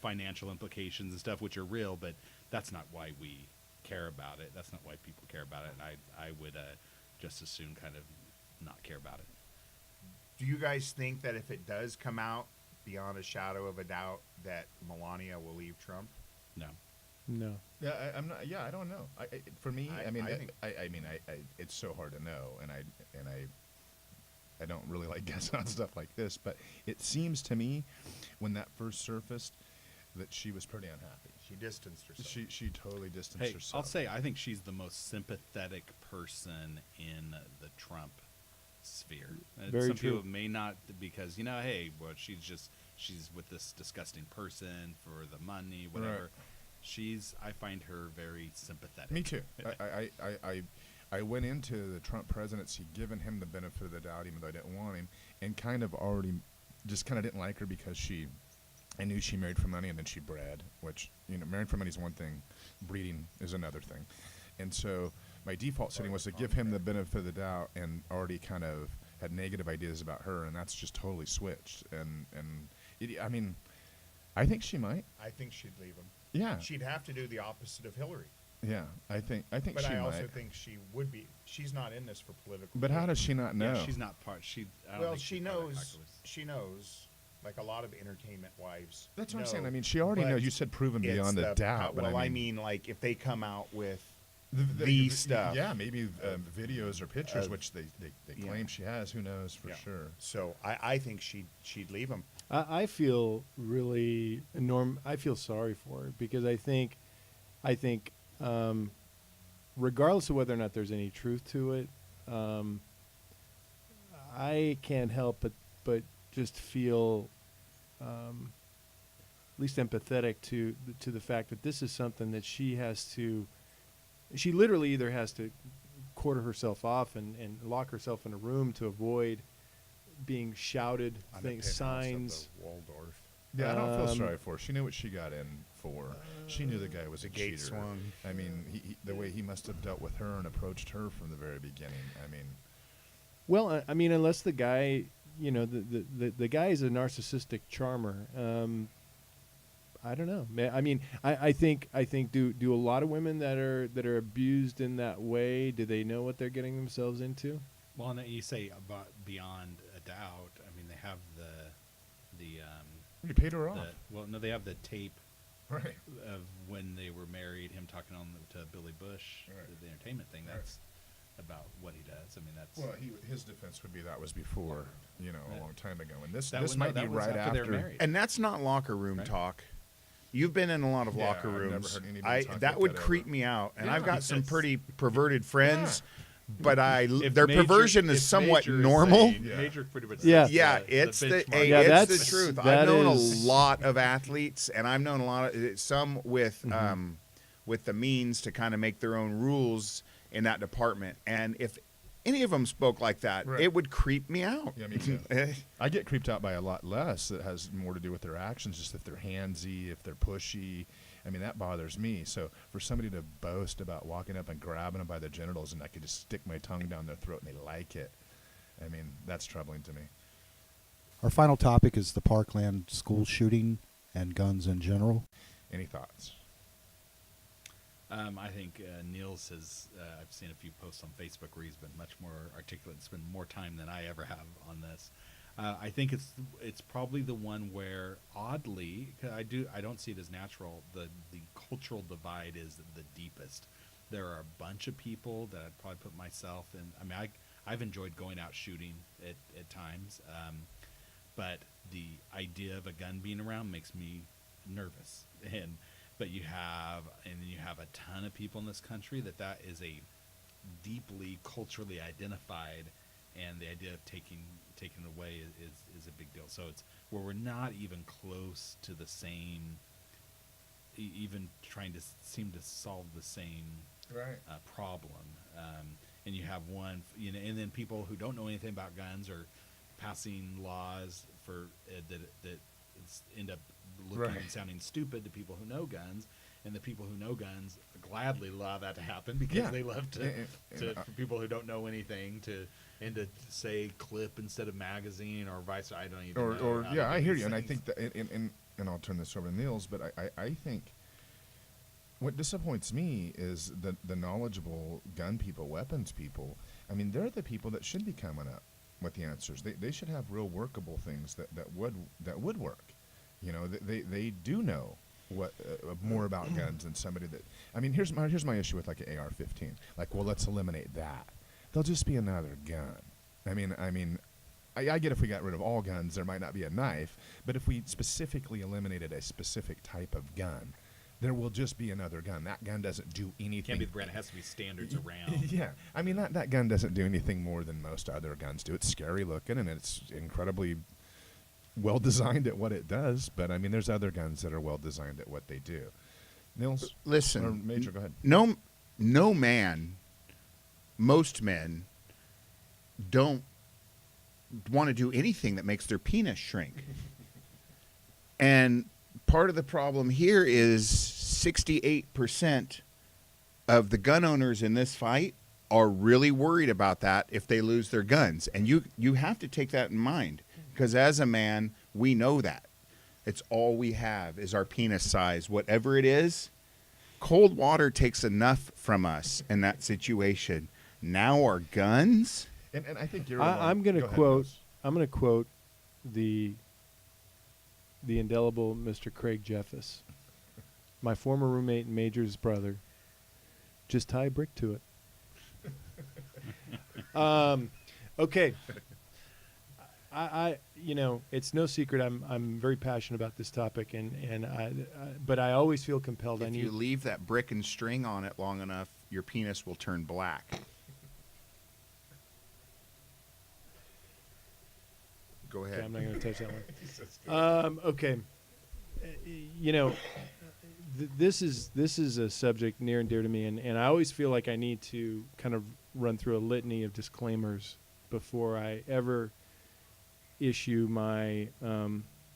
financial implications and stuff, which are real, but that's not why we care about it. That's not why people care about it, and I would just as soon kind of not care about it. Do you guys think that if it does come out beyond a shadow of a doubt that Melania will leave Trump? No. No. Yeah, I'm not. Yeah, I don't know. For me, I think- it's so hard to know, and I don't really like guessing on stuff like this, but it seems to me, when that first surfaced, that she was pretty unhappy. She distanced herself. She totally distanced Hey, herself. I'll say I think she's the most sympathetic person in the Trump sphere. Very Some true. people may not, because hey, well, she's with this disgusting person for the money, whatever. Right. I find her very sympathetic. Me too. I went into the Trump presidency giving him the benefit of the doubt, even though I didn't want him, and kind of already just kind of didn't like her because I knew she married for money, and then she bred, which, married for money is one thing, breeding is another thing. And so my default setting was to give him the benefit of the doubt, and already kind of had negative ideas about her, and that's just totally switched. I think she might. I think she'd leave him. Yeah. She'd have to do the opposite of Hillary. Yeah, I think But she I might. also think she would be. She's not in this for political. But how gain. does she not know? Yeah, she's not part. I don't Well, think she she's part of that knows. calculus. She knows. Like a lot of entertainment wives. That's what I'm know, saying. I mean, she already but knows. You said proven it's beyond a doubt. But well, I mean, like if they come out with the the stuff. Yeah, maybe videos or pictures, Of- which they yeah. claim she has. Who knows for Yeah. sure? So I think she'd leave him. I feel really I feel sorry for her because I think, regardless of whether or not there's any truth to it, I can't help but just feel at least empathetic to the fact that this is something that she literally either has to quarter herself off and lock herself in a room to avoid being shouted On the things, penthouse of signs. the Waldorf. Yeah, I don't feel Um, sorry for her. She knew what she got in for. She knew the guy was The a gate cheater. swung. I mean, the way he must have dealt with her and approached her from the very beginning. I mean, Well, I mean, unless the guy, the guy is a narcissistic charmer. I don't know. I mean, I think do a lot of women that are abused in that way, do they know what they're getting themselves into? Well, and you say about beyond a doubt. I mean, they have the you paid her off. they have the tape Right. of when they were married. Him talking to Billy Bush, Right. the entertainment thing. Right. That's about what he does. I mean, that's Well, his defense would be that was before, a Right. long time ago. And this that this was, might no, be that was right after they were married. And that's not locker room Right. talk. You've been in a lot of Yeah, locker I've never rooms. heard anybody talk That like would that creep ever. me out. And Yeah, I've got some yes. pretty perverted friends. but If their Major- perversion if is somewhat Major is normal. saying- Major pretty much Yeah. says Yeah, the it's the benchmark. hey, Yeah, it's that's- the truth. that I've known is- a lot of athletes, and I've known a lot of some Mm-hmm. with the means to kind of make their own rules in that department. And if any of them spoke like that, Right. it would creep me out. Yeah, me too. I get creeped out by a lot less. That has more to do with their actions, just if they're handsy, if they're pushy. I mean, that bothers me. So for somebody to boast about walking up and grabbing them by the genitals and I could just stick my tongue down their throat and they like it, I mean, that's troubling to me. Our final topic is the Parkland school shooting and guns in general. Any thoughts? I think Niels has. I've seen a few posts on Facebook where he's been much more articulate and spent more time than I ever have on this. I think it's probably the one where oddly, 'cause I don't see it as natural. The cultural divide is the deepest. There are a bunch of people that I'd probably put myself in. I mean, I've enjoyed going out shooting at times, but the idea of a gun being around makes me nervous. But you have a ton of people in this country that is a deeply culturally identified, and the idea of taking it away is a big deal. So it's where we're not even close to the same, even trying to seem to solve the same Right. problem. And you have one, and then people who don't know anything about guns are passing laws for that end up looking Right. and sounding stupid to people who know guns, and the people who know guns gladly allow that to happen because Yeah. they love And- for people who don't know anything to say clip instead of magazine or vice. I don't even know. Or how to yeah, do I hear these you, and I things. think that, and I'll turn this over to Niels, but I think what disappoints me is the knowledgeable gun people, weapons people. I mean, they're the people that should be coming up with the answers. They should have real workable things that would work. They do know what more about guns than somebody that. I mean, here's my issue with like an AR-15. Like, well, let's eliminate that. They'll just be another gun. I mean, I get if we got rid of all guns, there might not be a knife, but if we specifically eliminated a specific type of gun, there will just be another gun. That gun doesn't do anything. Can't be the brand. It has to be standards around. Yeah, I mean that gun doesn't do anything more than most other guns do. It's scary looking and it's incredibly well designed at what it does. But I mean, there's other guns that are well designed at what they do. Niels, Listen, or Major, go ahead. No man, most men don't want to do anything that makes their penis shrink. And part of the problem here is 68% of the gun owners in this fight are really worried about that if they lose their guns. And you have to take that in mind, because as a man, we know that. It's all we have is our penis size. Whatever it is, cold water takes enough from us in that situation. Now our guns? And I think you're. I'm going to Go ahead, quote. Niels. I'm going to quote the indelible Mr. Craig Jeffus, my former roommate and Major's brother. Just tie a brick to it. Okay. I it's no secret I'm very passionate about this topic, but I always feel compelled. If you leave that brick and string on it long enough, your penis will turn black. Go ahead. Okay, I'm not going to touch that one. Okay. This is a subject near and dear to me, and I always feel like I need to kind of run through a litany of disclaimers before I ever issue my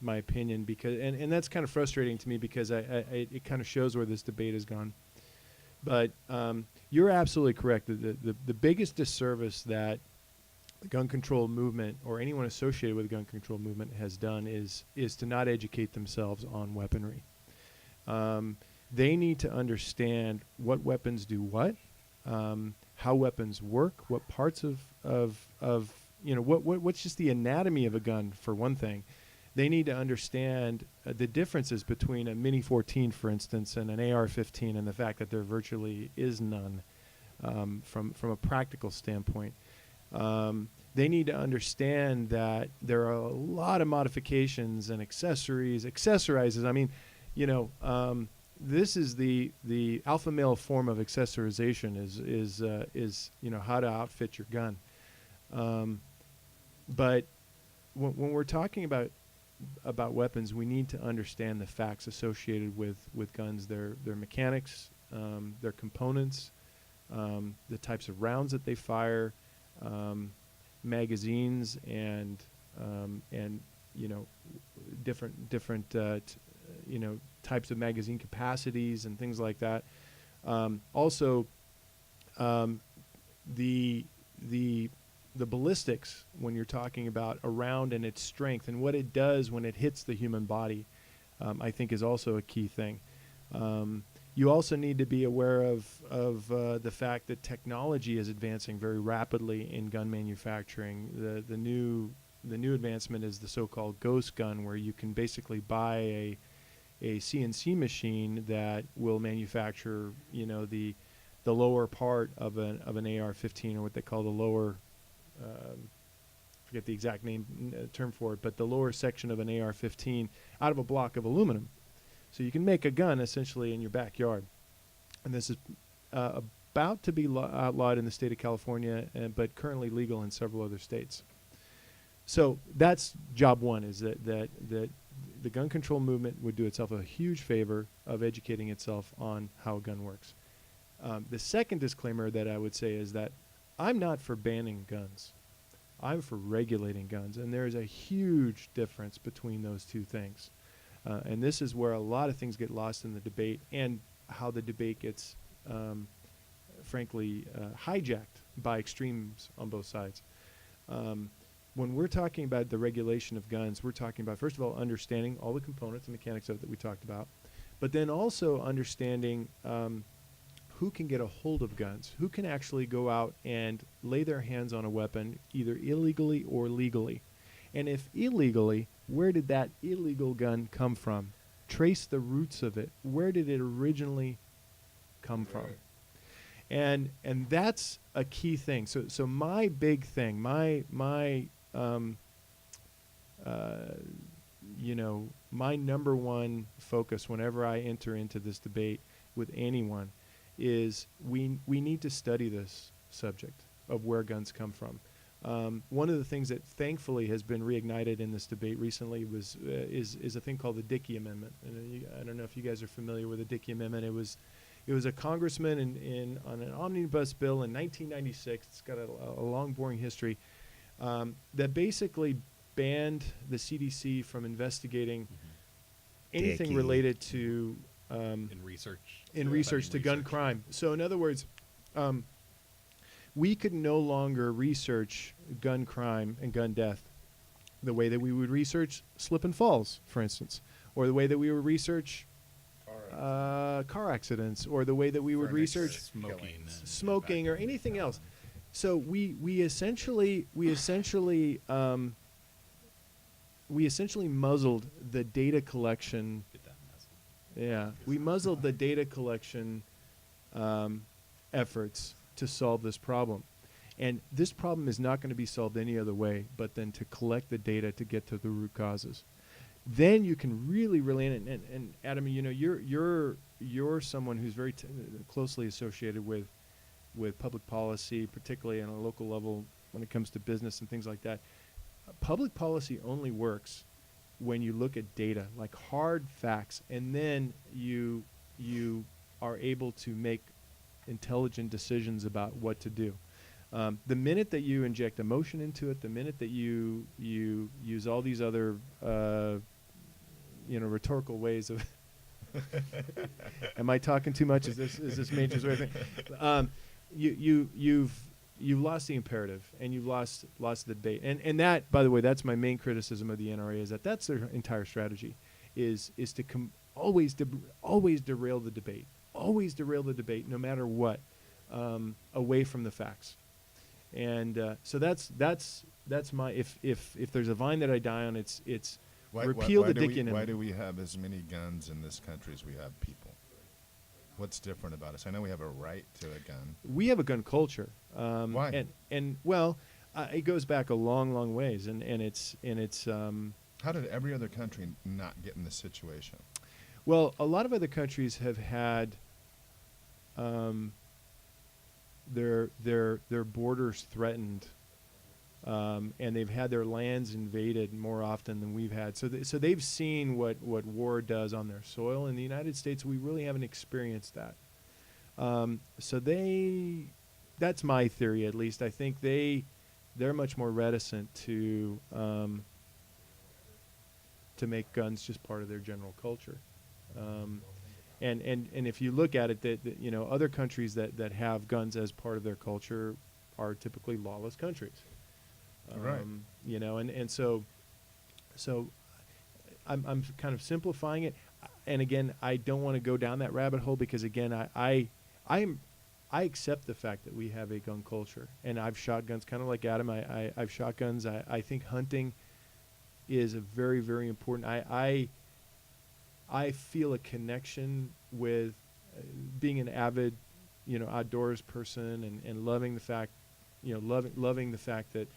my opinion, because and that's kind of frustrating to me, because it kind of shows where this debate has gone. But you're absolutely correct. The biggest disservice that the gun control movement, or anyone associated with the gun control movement, has done is to not educate themselves on weaponry. They need to understand what weapons do what, how weapons work, what parts of what's just the anatomy of a gun, for one thing. They need to understand the differences between a Mini 14, for instance, and an AR-15, and the fact that there virtually is none from a practical standpoint. They need to understand that there are a lot of modifications and accessorizes. I mean, this is the alpha male form of accessorization is how to outfit your gun. But when we're talking about weapons, we need to understand the facts associated with guns, their mechanics, their components, the types of rounds that they fire, magazines, and different types of magazine capacities and things like that. Also, the ballistics, when you're talking about a round and its strength and what it does when it hits the human body, I think is also a key thing. You also need to be aware of the fact that technology is advancing very rapidly in gun manufacturing. The new advancement is the so-called ghost gun, where you can basically buy a CNC machine that will manufacture, the lower part of an AR-15, or what they call the lower, forget the exact term for it, but the lower section of an AR-15 out of a block of aluminum. So you can make a gun essentially in your backyard. And this is about to be outlawed in the state of California, but currently legal in several other states. So that's job one, is that the gun control movement would do itself a huge favor of educating itself on how a gun works. The second disclaimer that I would say is that I'm not for banning guns. I'm for regulating guns, and there is a huge difference between those two things. And this is where a lot of things get lost in the debate, and how the debate gets, frankly, hijacked by extremes on both sides. When we're talking about the regulation of guns, we're talking about, first of all, understanding all the components and mechanics of it that we talked about, but then also understanding who can get a hold of guns, who can actually go out and lay their hands on a weapon, either illegally or legally. And if illegally, where did that illegal gun come from? Trace the roots of it. Where did it originally come from? And that's a key thing. So my big thing, my number one focus whenever I enter into this debate with anyone is we need to study this subject of where guns come from. One of the things that thankfully has been reignited in this debate recently is a thing called the Dickey Amendment. And I don't know if you guys are familiar with the Dickey Amendment. It was a congressman on an omnibus bill in 1996. It's got a long, boring history that basically banned the CDC from investigating anything Dickey. related to in research. research to gun crime. So in other words, we could no longer research gun crime and gun death the way that we would research slip and falls, for instance, or the way that we would research car accidents, or the way that we would research smoking or anything else. So we essentially muzzled the data collection. Yeah, we muzzled the data collection efforts to solve this problem. And this problem is not going to be solved any other way but then to collect the data to get to the root causes. Then you can really, and Adam, you're someone who's very closely associated with public policy, particularly on a local level when it comes to business and things like that. Public policy only works when you look at data, like hard facts, and then you are able to make intelligent decisions about what to do. The minute that you inject emotion into it, the minute that you use all these other rhetorical ways of am I talking too much? Is this major sort of thing? You've lost the imperative, and you've lost the debate. And that, by the way, that's my main criticism of the NRA, is that's their entire strategy, is to always derail the debate, no matter what, away from the facts. And so that's my if there's a vine that I die on, it's repeal the Dickey Amendment. Why do we have as many guns in this country as we have people? What's different about us? I know we have a right to a gun. We have a gun culture. Why? And well, it goes back a long, long ways, and it's. How did every other country not get in this situation? Well, a lot of other countries have had um, their borders threatened, and they've had their lands invaded more often than we've had. So they've seen what war does on their soil. In the United States, we really haven't experienced that. So that's my theory, at least. I think they're much more reticent to make guns just part of their general culture. And if you look at it, that you know, other countries that have guns as part of their culture are typically lawless countries. Right. You know, and so I'm kind of simplifying it. And again, I don't want to go down that rabbit hole because again, I accept the fact that we have a gun culture, and I've shot guns kind of like Adam. I've shot guns. I think hunting is a very, very important. I feel a connection with being an avid, you know, outdoors person, and loving the fact, you know, loving the fact that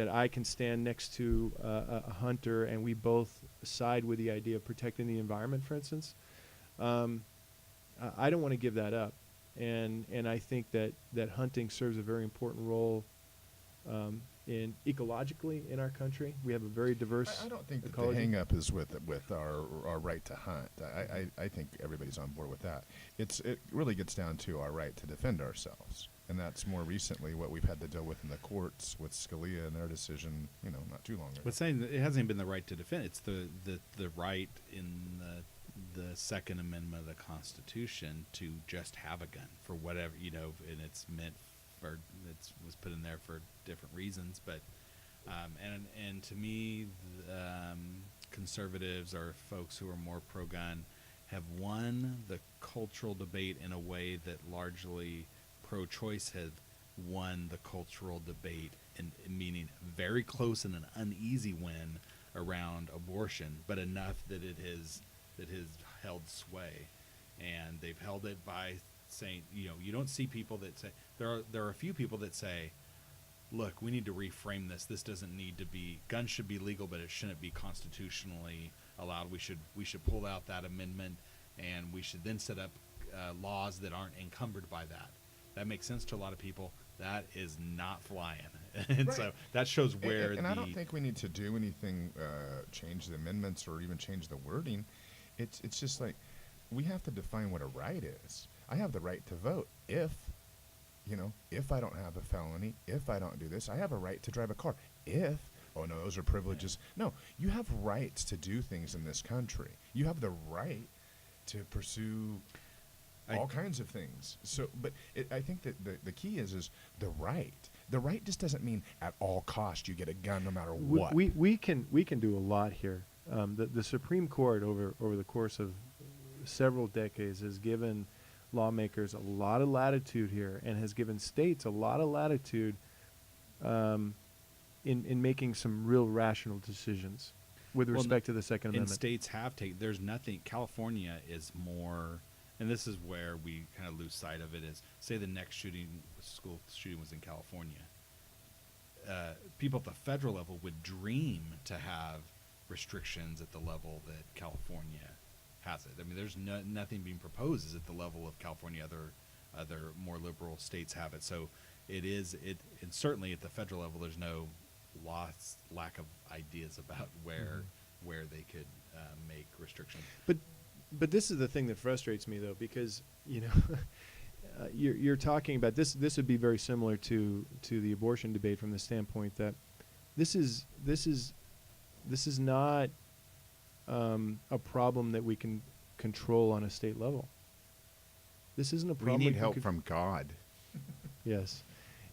I can stand next to a hunter and we both side with the idea of protecting the environment, for instance. I don't want to give that up, and I think that hunting serves a very important role in ecologically in our country. We have a very diverse I don't think that ecology. the hang-up is with our right to hunt. I think everybody's on board with that. It really gets down to our right to defend ourselves, and that's more recently what we've had to deal with in the courts with Scalia and their decision, you know, not too long ago. But saying that it hasn't even been the right to defend. It's the right in the Second Amendment of the Constitution to just have a gun for whatever, you know, and it's meant for, it was put in there for different reasons. But and to me, conservatives or folks who are more pro-gun have won the cultural debate in a way that largely pro-choice has won the cultural debate, in meaning very close and an uneasy win around abortion, but enough that it has held sway, and they've held it by saying, you know, you don't see people that say, there are a few people that say, look, we need to reframe this. This doesn't need to be, guns should be legal, but it shouldn't be constitutionally allowed. We should pull out that amendment, and we should then set up laws that aren't encumbered by that. That makes sense to a lot of people. That is not flying. And Right. so that shows where and I don't think we need to do anything, change the amendments or even change the wording. It's just like we have to define what a right is. I have the right to vote if I don't have a felony, if I don't do this. I have a right to drive a car. If, oh no, those are privileges. No, you have rights to do things in this country. You have the right to pursue all kinds of things. So, but I think that the key is the right. The right just doesn't mean at all cost you get a gun no matter what. We can do a lot here. The Supreme Court over the course of several decades has given lawmakers a lot of latitude here, and has given states a lot of latitude in making some real rational decisions with respect to the Second And Amendment. states have taken, there's nothing, California is more, and this is where we kind of lose sight of it, is say the next school shooting was in California. People at the federal level would dream to have restrictions at the level that California has it. I mean, there's nothing being proposed is at the level of California. Other more liberal states have it. So and certainly at the federal level, there's no lack of ideas about where they could make restrictions. But this is the thing that frustrates me, though, because you know you're talking about this. This would be very similar to the abortion debate from the standpoint that this is not a problem that we can control on a state level. This isn't a We problem. need help from God. Yes,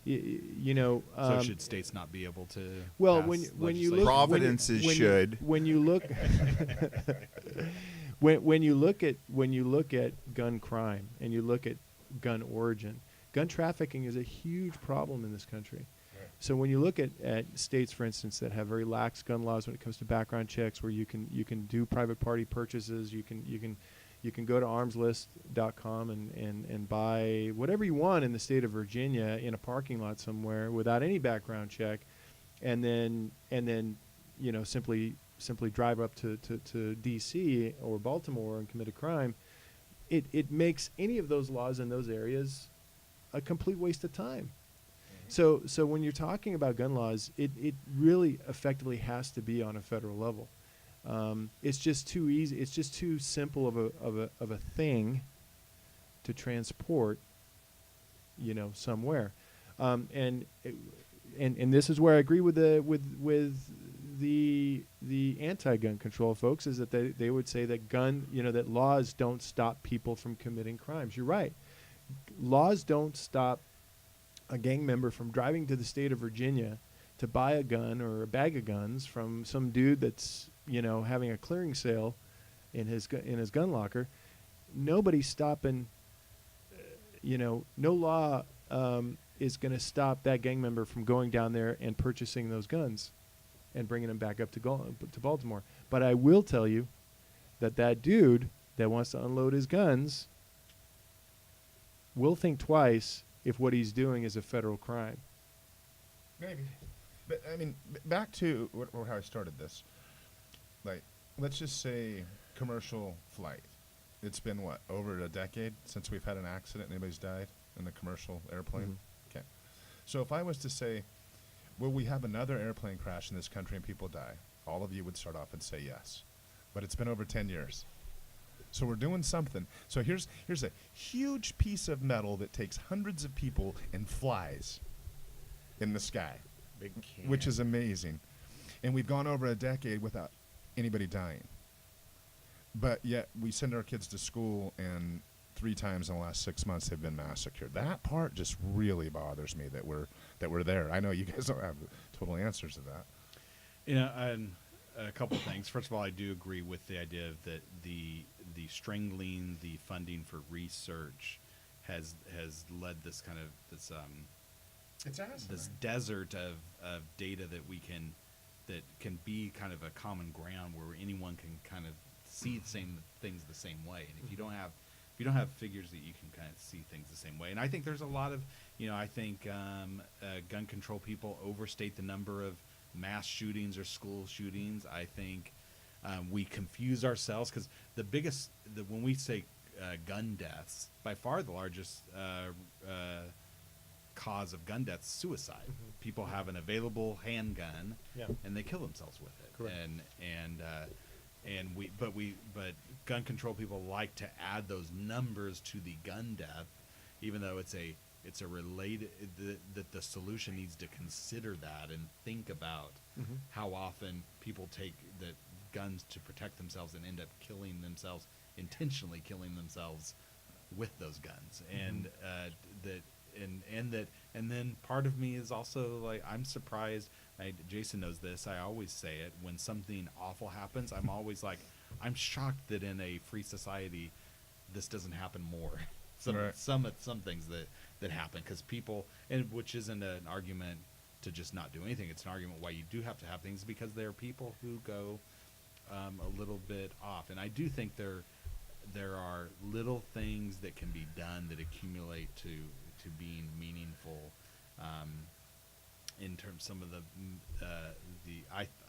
you know. So should states not be able to? Well, pass when you legislation? look, Providences should. When you look, when you look at gun crime and you look at gun origin, gun trafficking is a huge problem in this country. So when you look at states, for instance, that have very lax gun laws when it comes to background checks, where you can do private party purchases, you can go to armslist.com and buy whatever you want in the state of Virginia in a parking lot somewhere without any background check, and then you know simply simply drive up to D.C. or Baltimore and commit a crime, it makes any of those laws in those areas a complete waste of time. So when you're talking about gun laws, it really effectively has to be on a federal level. It's just too easy. It's just too simple of a thing to transport, somewhere. And this is where I agree with the anti-gun control folks, is that they would say that that laws don't stop people from committing crimes. You're right. Laws don't stop a gang member from driving to the state of Virginia to buy a gun or a bag of guns from some dude that's having a clearing sale in his gun locker. Nobody's stopping. No law is going to stop that gang member from going down there and purchasing those guns and bringing them back up to Baltimore. But I will tell you that dude that wants to unload his guns will think twice if what he's doing is a federal crime. Maybe. But, I mean, back to how I started this. Like, let's just say commercial flight. It's been, over a decade since we've had an accident and anybody's died in a commercial airplane? Mhm. Okay. So if I was to say, will we have another airplane crash in this country and people die? All of you would start off and say yes. But it's been over 10 years. So we're doing something. So here's a huge piece of metal that takes hundreds of people and flies in the sky, Big can. which is amazing. And we've gone over a decade without anybody dying. But yet we send our kids to school, and 3 times in the last 6 months they've been massacred. That part just really bothers me, that we're there. I know you guys don't have total answers to that. And a couple things. First of all, I do agree with the idea that the strangling the funding for research has led this kind of this this desert of data that can be kind of a common ground where anyone can kind of see the same things the same way. And if you don't have figures that you can kind of see things the same way, and I think there's a lot of I think gun control people overstate the number of mass shootings or school shootings. I think we confuse ourselves, because when we say gun deaths, by far the largest cause of gun deaths, suicide. Mm-hmm. People have an available handgun, Yeah. and they kill themselves with it. Correct. But gun control people like to add those numbers to the gun death, even though it's a related that the solution needs to consider that and think about Mhm. how often people take the guns to protect themselves and end up intentionally killing themselves with those guns. And and then part of me is also like, I'm surprised. Jason knows this. I always say it when something awful happens. I'm always like, I'm shocked that in a free society this doesn't happen more. Some things that happen, because people, and which isn't an argument to just not do anything. It's an argument why you do have to have things, because there are people who go a little bit off. And I do think there are little things that can be done that accumulate to being meaningful. In terms, some of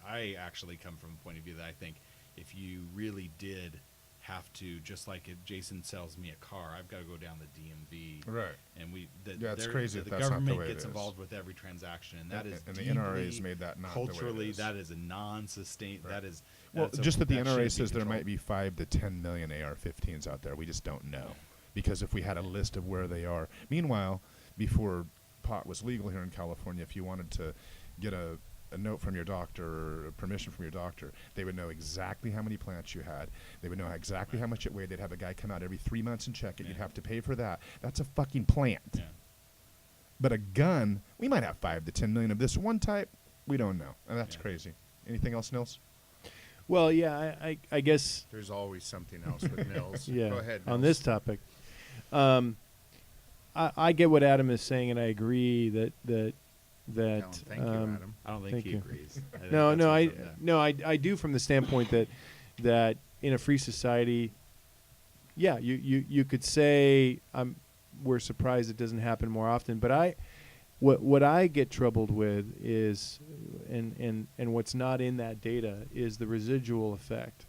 I actually come from a point of view that I think if you really did have to, just like if Jason sells me a car, I've got to go down the DMV, Right. and It's crazy the if that's not the government way it gets is. involved with every transaction, and that is And the deeply, NRA's made that not the way it culturally, is. that is a non-sustain. Right. That is Well, that's a- just that the that NRA shouldn't says there controlled. might be 5 to 10 million AR-15s out there. We just don't know, because if we had a list of where they are. Meanwhile, before pot was legal here in California, if you wanted to get a note from your doctor or permission from your doctor, they would know exactly how many plants you had. They would know exactly how much it weighed. They'd have a guy come out every 3 months and check it. Yeah. You'd have to pay for that. That's a fucking plant. Yeah. But a gun, we might have 5 to 10 million of this one type. We don't know. And that's Yeah. crazy. Anything else, Nils? Well, yeah, I guess There's always something else with Niels. yeah. Go ahead, On Niels. this topic, I get what Adam is saying, and I agree that Thank you, Adam. I don't think Thank he you. agrees. I think No, that's no, something that- I do, from the standpoint that in a free society, yeah, you could say we're surprised it doesn't happen more often, but what I get troubled with is, and what's not in that data is the residual effect.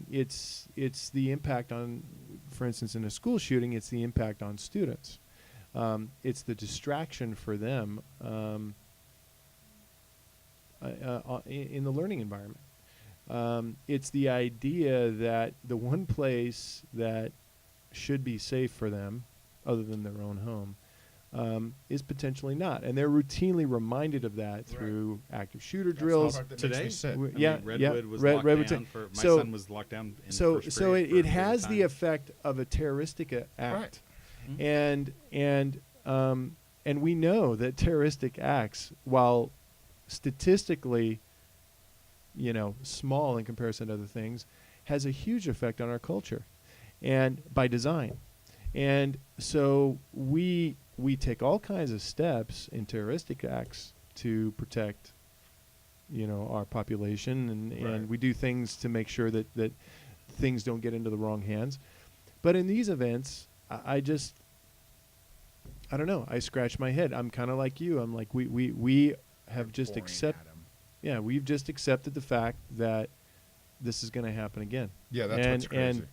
It's the impact on, for instance, in a school shooting, it's the impact on students. It's the distraction for them in the learning environment. It's the idea that the one place that should be safe for them, other than their own home, is potentially not, and they're routinely reminded of that through active shooter drills. Today, Redwood was locked Redwood down for my so- son was locked down. In So the first so period it, for a it period of has the time. effect of a terroristic act, Right. and we know that terroristic acts, while statistically, small in comparison to other things, has a huge effect on our culture, and by design. And so we take all kinds of steps in terroristic acts to protect, our population, and Right. we do things to make sure that things don't get into the wrong hands. But in these events, I don't know. I scratch my head. I'm kind of like you. I'm like, we have just Boring, Adam. we've just accepted the fact that this is going to happen again. Yeah, that's and what's crazy.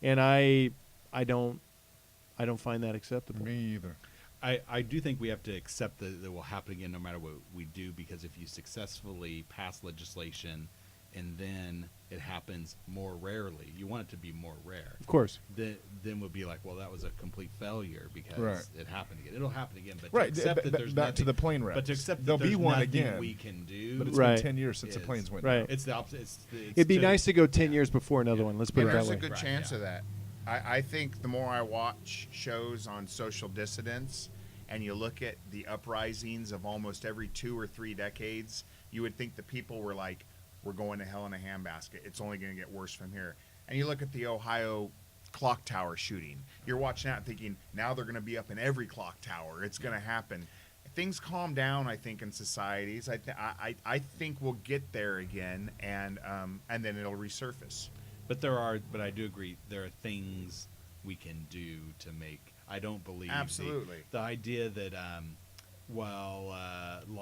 and I don't find that acceptable. Me either. I do think we have to accept that it will happen again no matter what we do, because if you successfully pass legislation and then it happens more rarely, you want it to be more rare. Of course. Then we'll be like, well, that was a complete failure because Right. it happened again. It'll happen again, but Right. to accept that there's back nothing, to the plane wreck. but to accept that There'll there's be one nothing again. we can do. But it's Right. been 10 years since the is- planes went Right. down. It's the opposite. It's It'd be to- nice to go 10 years before another one. Let's put Yeah, it that there's way. a good Right, chance yeah. of that. I think the more I watch shows on social dissidence and you look at the uprisings of almost every 2 or 3 decades, you would think the people were like, we're going to hell in a handbasket. It's only going to get worse from here. And you look at the Ohio clock tower shooting. You're watching that and thinking, now they're going to be up in every clock tower. It's going to happen. Things calm down, I think, in societies. I think we'll get there again, and then it'll resurface. But I do agree, there are things we can do to make. I don't believe Absolutely. the idea that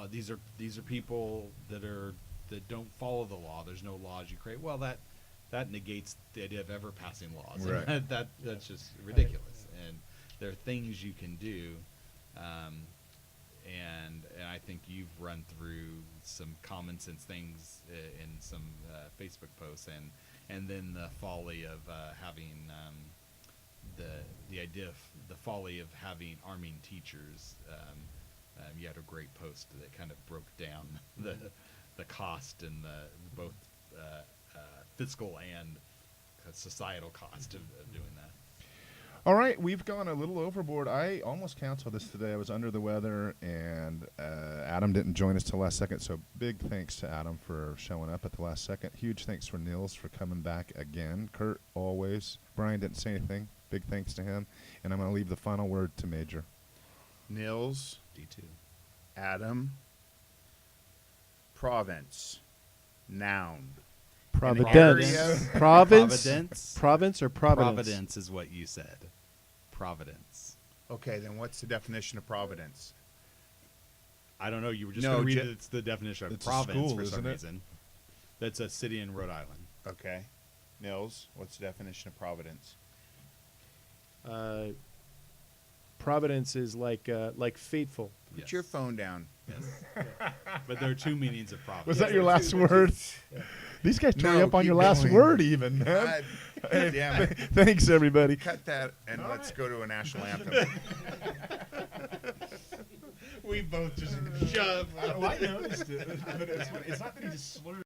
these are people that don't follow the law. There's no laws you create. Well, that negates the idea of ever passing laws. Right. And that's just ridiculous. And there are things you can do. And I think you've run through some common sense things in some Facebook posts, and then the folly of having the idea of the folly of arming teachers. You had a great post that kind of broke down the cost and both fiscal and societal cost of doing that. All right, we've gone a little overboard. I almost canceled this today. I was under the weather, and Adam didn't join us till last second, so big thanks to Adam for showing up at the last second. Huge thanks for Niels for coming back again. Kurt, always. Brian didn't say anything. Big thanks to him. And I'm going to leave the final word to Major. Niels, D2. Adam, province, noun. Providence. area- Province or Providence? Providence is what you said. Providence. Okay, then what's the definition of providence? I don't know. You were just No, going to read ju- it's the definition of It's a province school, for some isn't it? reason. That's a city in Rhode Island. Okay. Nils, what's the definition of providence? Providence is like faithful. Put Yes. your phone down. Yes. But there are two meanings of providence. Was that your last word? These guys turn No, you up on keep your last going. word even, man. God damn it. Thanks, everybody. Cut that and let's go to a national anthem. We both just shove. I noticed it, but it's not that he just slurred.